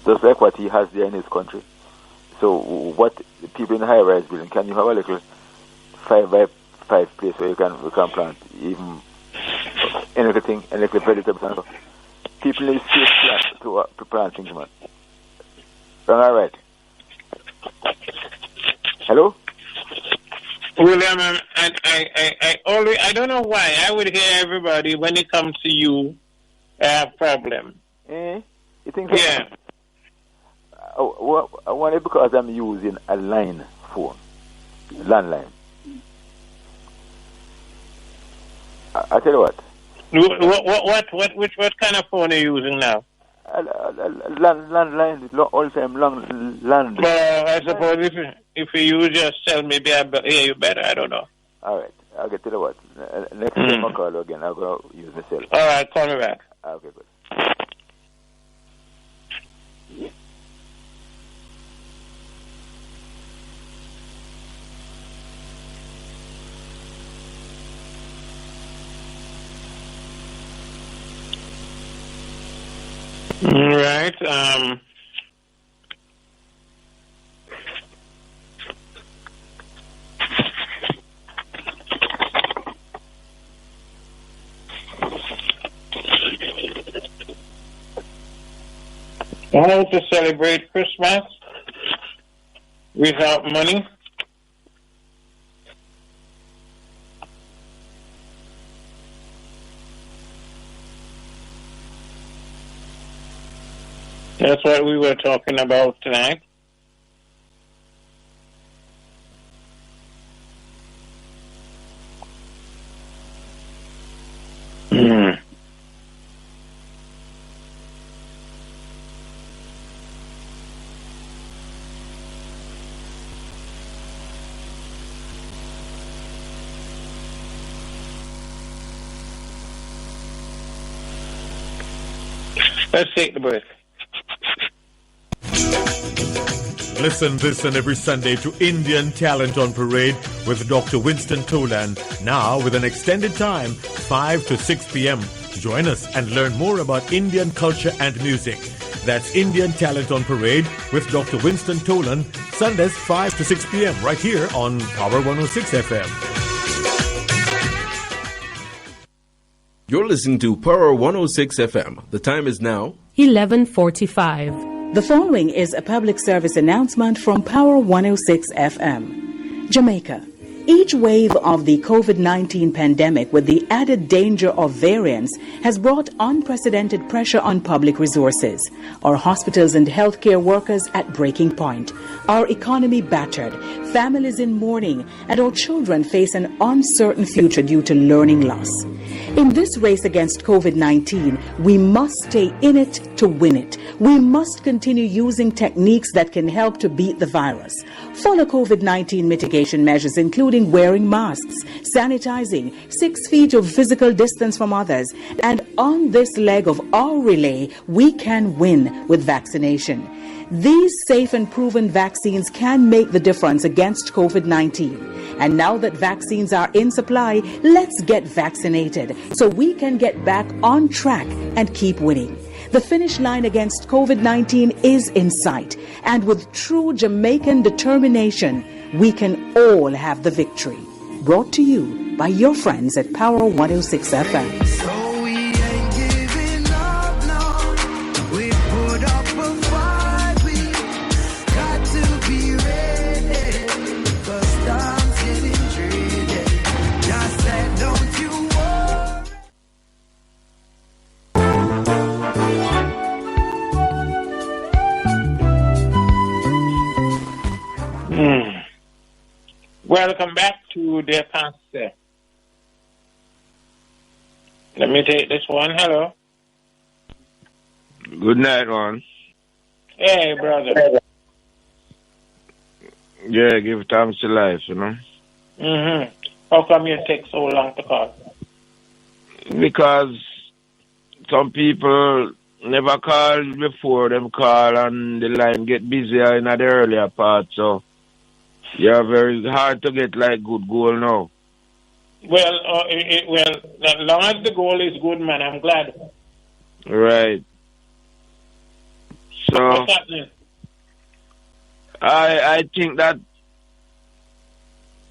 Speaker 17: Just like what he has there in his country. So what the people in the high-rise building, can you have a little 5x5 place where you can plant even anything, any little vegetables and stuff? People need space to plant things, man. All right. Hello?
Speaker 1: William, I don't know why I would hear everybody when it comes to you have problem.
Speaker 17: You think so? Yeah. I want it because I'm using a line phone, landline. I tell you what.
Speaker 1: What kind of phone are you using now?
Speaker 17: Landline, all time long land.
Speaker 1: Well, I suppose if you use your cell, maybe I'll hear you better. I don't know.
Speaker 17: All right, I'll get to the what. Next time I call again, I'll go use my cell.
Speaker 1: All right, call me back.
Speaker 17: Okay, good.
Speaker 1: Right. How to celebrate Christmas without money? That's what we were talking about tonight. Let's take the break.
Speaker 18: Listen this and every Sunday to Indian Talent on Parade with Dr. Winston Tolan, now with an extended time, 5 to 6 p.m. Join us and learn more about Indian culture and music. That's Indian Talent on Parade with Dr. Winston Tolan, Sundays 5 to 6 p.m. right here on Power 106 FM.
Speaker 7: You're listening to Power 106 FM. The time is now
Speaker 5: 11:45. The following is a public service announcement from Power 106 FM. Jamaica, Each wave of the COVID-19 pandemic, with the added danger of variants, has brought unprecedented pressure on public resources. Our hospitals and healthcare workers at breaking point, our economy battered, families in mourning, and our children face an uncertain future due to learning loss. In this race against COVID-19, we must stay in it to win it. We must continue using techniques that can help to beat the virus. Follow COVID-19 mitigation measures, including wearing masks, sanitizing, 6 feet of physical distance from others. And on this leg of our relay, we can win with vaccination. These safe and proven vaccines can make the difference against COVID-19. And now that vaccines are in supply, let's get vaccinated so we can get back on track and keep winning. The finish line against COVID-19 is in sight. And with true Jamaican determination, we can all have the victory. Brought to you by your friends at Power 106 FM.
Speaker 1: Welcome back to the pastor. Let me take this one. Hello.
Speaker 2: Good night, man.
Speaker 1: Hey, brother.
Speaker 2: Yeah, give thanks to life, you know.
Speaker 1: Mm-hmm. How come you take so long to call?
Speaker 2: Because some people never call before them call and the line get busier in the earlier part, so yeah, very hard to get like good goal now.
Speaker 1: Well, as long as the goal is good, man, I'm glad.
Speaker 2: Right. So
Speaker 1: what's happening?
Speaker 2: I think that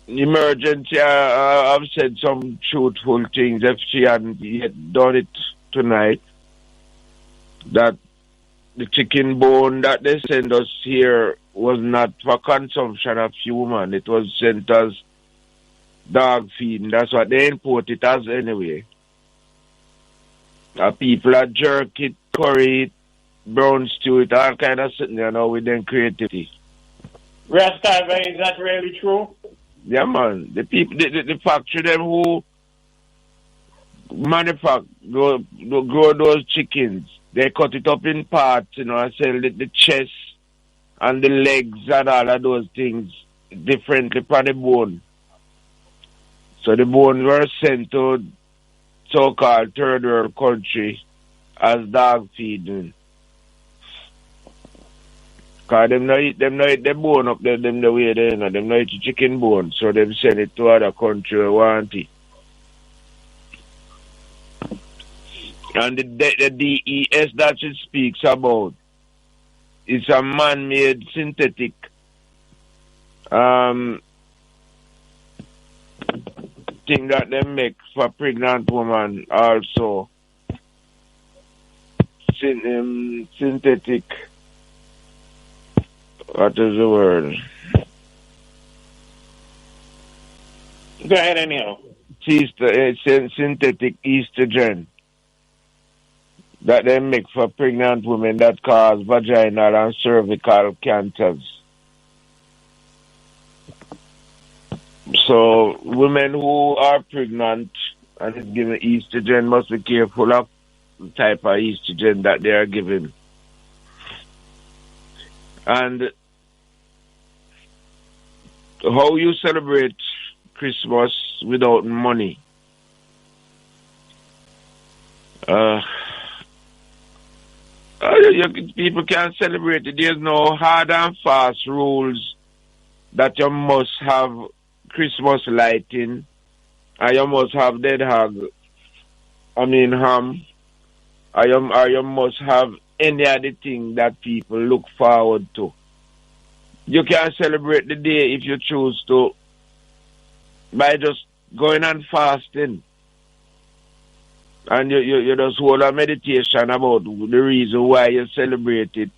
Speaker 2: emergency, I've said some truthful things. If she hadn't yet done it tonight, that the chicken bone that they sent us here was not for consumption of human. It was sent as dog feed. That's what they import it as anyway. People are jerk it, curry it, brown stew it, all kind of sitting there now with them creativity.
Speaker 1: Rasta, is that really true?
Speaker 2: Yeah, man. The people, the factory them who manufacture, grow those chickens, they cut it up in parts, you know, and sell the chest and the legs and all of those things differently from the bone. So the bones were sent to so-called third world country as dog feeding. Because them not eat the bone up there, them the way they know. Them not eat the chicken bone, so them send it to other country who want it. And the DES that it speaks about is a man-made synthetic thing that they make for pregnant women also. Synthetic. What is the word?
Speaker 1: Go ahead anyhow.
Speaker 2: It's synthetic estrogen that they make for pregnant women that cause vaginal and cervical cancers. So women who are pregnant and is given estrogen must be careful of the type of estrogen that they are given. And how you celebrate Christmas without money? People can't celebrate it. There's no hard and fast rules that you must have Christmas lighting, and you must have ham, or you must have any other thing that people look forward to. You can celebrate the day if you choose to by just going and fasting. And you just hold a meditation about the reason why you celebrate it.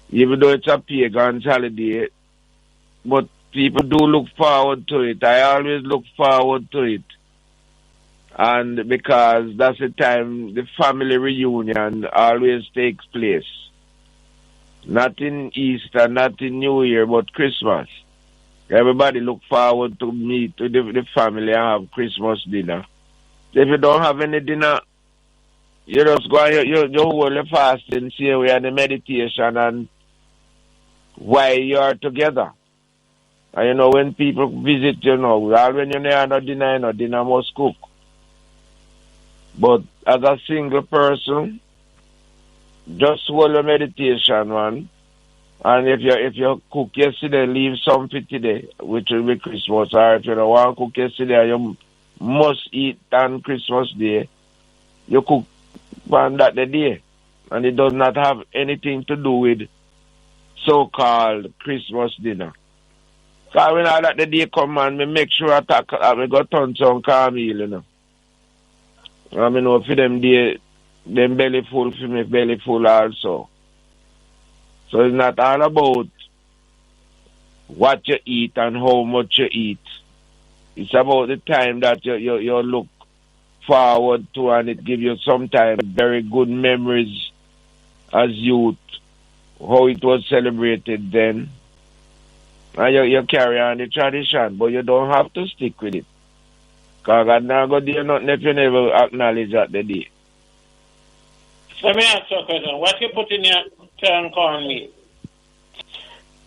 Speaker 2: Even though it's a pagan's holiday, but people do look forward to it. I always look forward to it. And because that's the time the family reunion always takes place. Not in Easter, not in New Year, but Christmas. Everybody look forward to meet with the family and have Christmas dinner. If you don't have any dinner, you just go and you hold the fasting, see we are the meditation and why you are together. And you know, when people visit, you know, when you have no dinner must cook. But as a single person, just hold the meditation, man. And if you cook yesterday, leave something today, which will be Christmas. Or if you don't want to cook yesterday, you must eat on Christmas Day. You cook on that the day. And it does not have anything to do with so-called Christmas dinner. So when I let the day come, man, me make sure I go turn some cornmeal, you know. I mean, for them day, them belly full, for me belly full also. So it's not all about what you eat and how much you eat. It's about the time that you look forward to, and it gives you sometimes very good memories as youth, how it was celebrated then. And you carry on the tradition, but you don't have to stick with it. Because God now go do nothing if you never acknowledge that the day.
Speaker 1: Let me ask you a question. What you put in your turn cornmeal?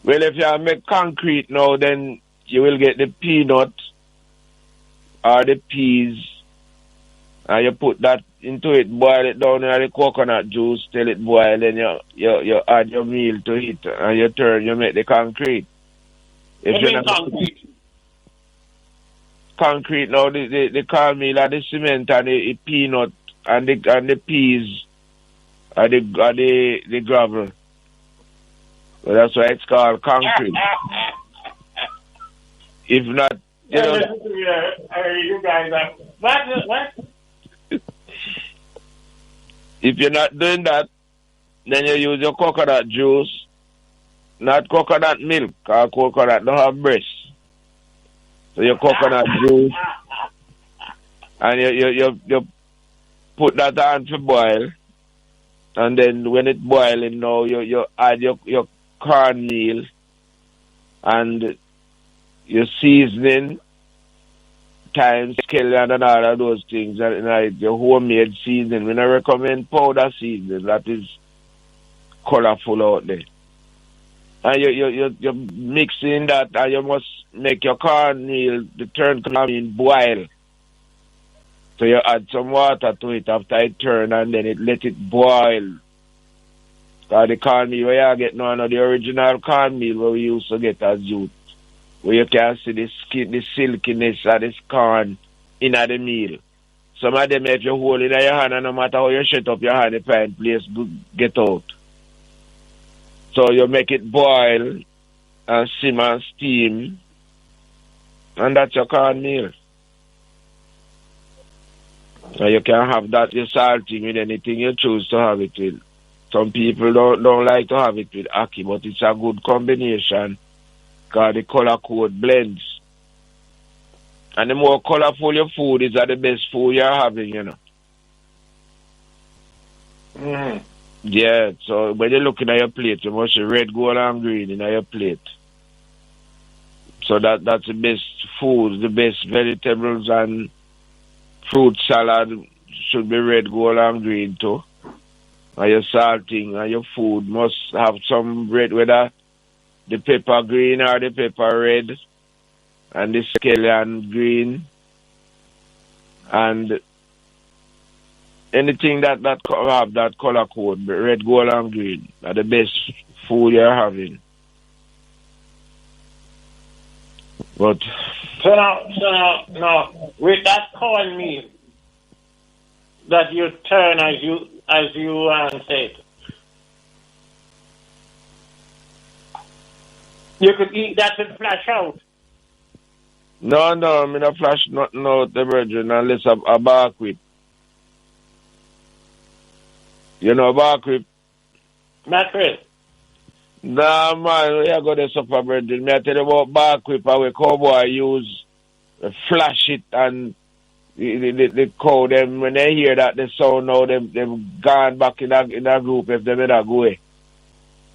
Speaker 2: Well, if you make concrete now, then you will get the peanut or the peas, and you put that into it, boil it down in the coconut juice till it boil, then you add your meal to it, and you make the concrete. If you
Speaker 1: concrete?
Speaker 2: Concrete now, the cornmeal and the cement and the peanut and the peas and the gravel. So that's why it's called concrete. If not, you know.
Speaker 1: You guys are what?
Speaker 2: If you're not doing that, then you use your coconut juice, not coconut milk, because coconut don't have breast. So your coconut juice, and you put that on to boil, and then when it boiling now, you add your cornmeal and your seasoning, thyme, scallion, and all of those things, and your homemade seasoning. We don't recommend powder seasoning. That is colorful out there. And you mix in that, and you must make your cornmeal, the turn cornmeal boil. So you add some water to it after it turn, and then let it boil. Because the cornmeal where you get now, the original cornmeal where we used to get as youth, where you can see the skin, the silkiness of this corn in the meal. Some of them, if you hold it in your hand, and no matter how you shut up your hand, the fine place get out. So you make it boil and simmer and steam, and that's your cornmeal. And you can have that, your salting with anything you choose to have it with. Some people don't like to have it with ackee, but it's a good combination because the color code blends. And the more colorful your food is, the best food you're having, you know.
Speaker 1: Mm.
Speaker 2: Yeah, so when you're looking at your plate, you must see red, gold, and green in your plate. So that's the best food, the best vegetables and fruit salad should be red, gold, and green too. And your salting and your food must have some red, whether the pepper green or the pepper red, and the scallion green, and anything that have that color code, red, gold, and green, are the best food you're having. But
Speaker 1: so now, with that cornmeal that you turn as you said, you could eat that and flash out.
Speaker 2: No, I'm not flash nothing out the virgin unless I bark with. You know bark with?
Speaker 1: Mackerel.
Speaker 2: Nah, man, we are going to suffer, brethren. Me I tell you about back whip how a cowboy use flash it and the cow, them, when they hear that, the sound now, them gone back in a group if they better go away.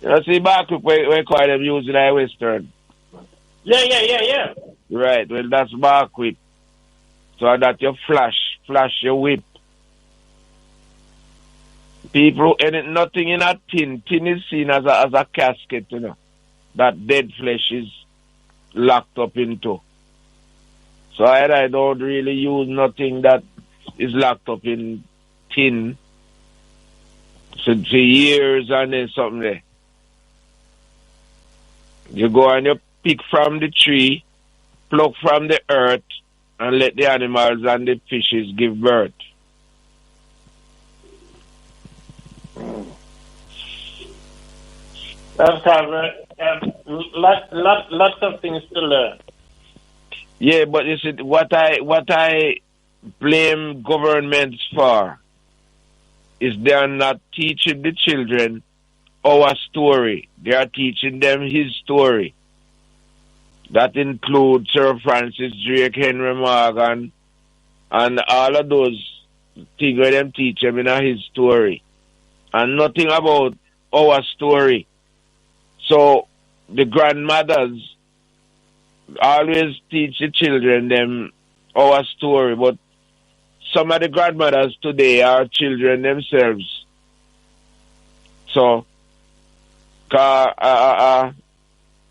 Speaker 2: You know, see, back whip, we call them using a Western.
Speaker 1: Yeah.
Speaker 2: Right, well, that's back whip. So that you flash your whip. People, and nothing in a tin. Tin is seen as a casket, you know, that dead flesh is locked up into. So I don't really use nothing that is locked up in tin. So for years and then something there. You go and you pick from the tree, pluck from the earth, and let the animals and the fishes give birth.
Speaker 1: That's covered. Lots of things to learn.
Speaker 2: Yeah, but you see, what I blame governments for is they are not teaching the children our story. They are teaching them his story. That includes Sir Francis Drake, Henry Morgan, and all of those things where them teach them in his story. And nothing about our story. So the grandmothers always teach the children them our story, but some of the grandmothers today are children themselves. So a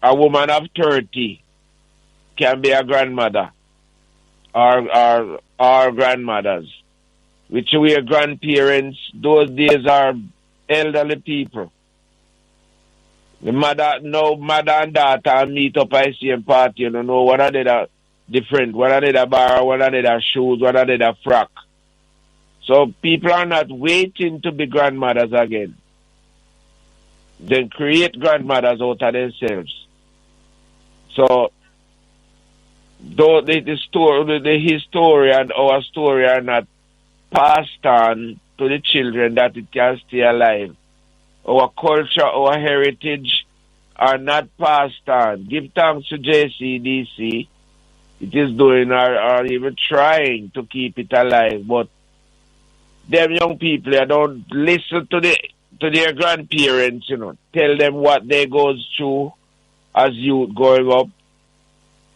Speaker 2: woman of 30 can be a grandmother or grandmothers, which we are grandparents. Those days are elderly people. The mother and daughter meet up at the same party, you know what are they different, what are they bar, what are they shoes, what are they frock. So people are not waiting to be grandmothers again. They create grandmothers out of themselves. So though the history and our story are not passed on to the children that it can stay alive. Our culture, our heritage are not passed on. Give thanks to JCDC. It is doing or even trying to keep it alive. But them young people, they don't listen to their grandparents, you know. Tell them what they goes through as youth growing up.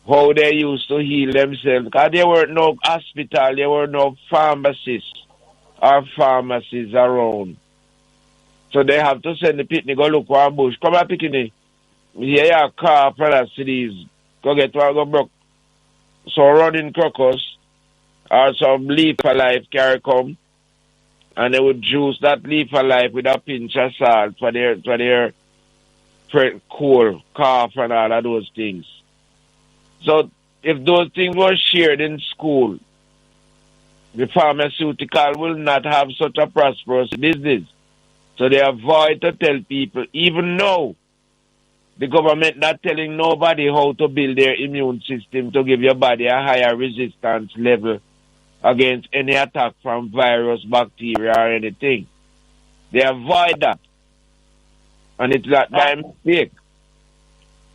Speaker 2: How they used to heal themselves. Because there were no hospital, there were no pharmacists around. So they have to send the picnic go look for a bush. Come on, picnic. Here you are, car for the cities. Go get one, go broke. So running crocus or some leaf alive carry come. And they would juice that leaf alive with a pinch of salt for their cold, cough and all of those things. So if those things were shared in school, the pharmaceutical will not have such a prosperous business. So they avoid to tell people, even now, the government not telling nobody how to build their immune system to give your body a higher resistance level against any attack from virus, bacteria, or anything. They avoid that. And it's not by mistake.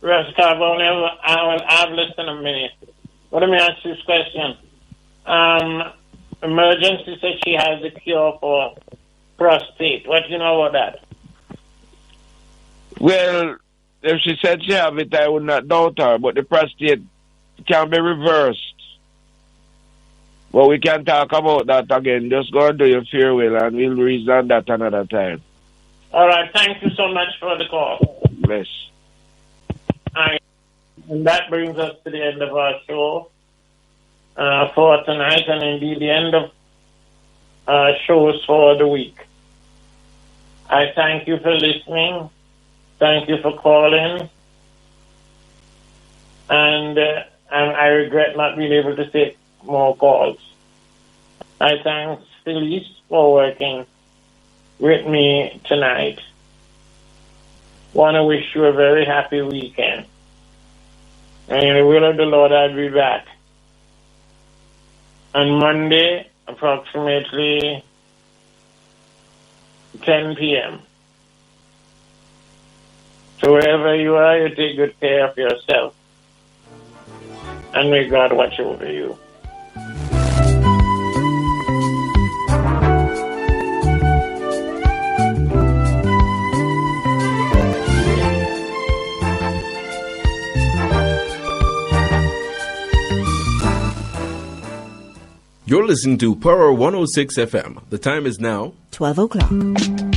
Speaker 1: I've listened a minute. Let me ask you this question. Emergency said she has a cure for prostate. What do you know about that?
Speaker 2: Well, if she said she have it, I would not doubt her. But the prostate can be reversed. But we can talk about that again. Just go and do your farewell, and we'll reason that another time.
Speaker 1: All right. Thank you so much for the call.
Speaker 2: Bless.
Speaker 1: And that brings us to the end of our show for tonight, and indeed the end of shows for the week. I thank you for listening. Thank you for calling. And I regret not being able to take more calls. I thank Felice for working with me tonight. Want to wish you a very happy weekend. And in the will of the Lord, I'll be back on Monday, approximately 10 p.m. So wherever you are, you take good care of yourself. And may God watch over you.
Speaker 7: You're listening to Power 106 FM. The time is now
Speaker 3: 12 o'clock.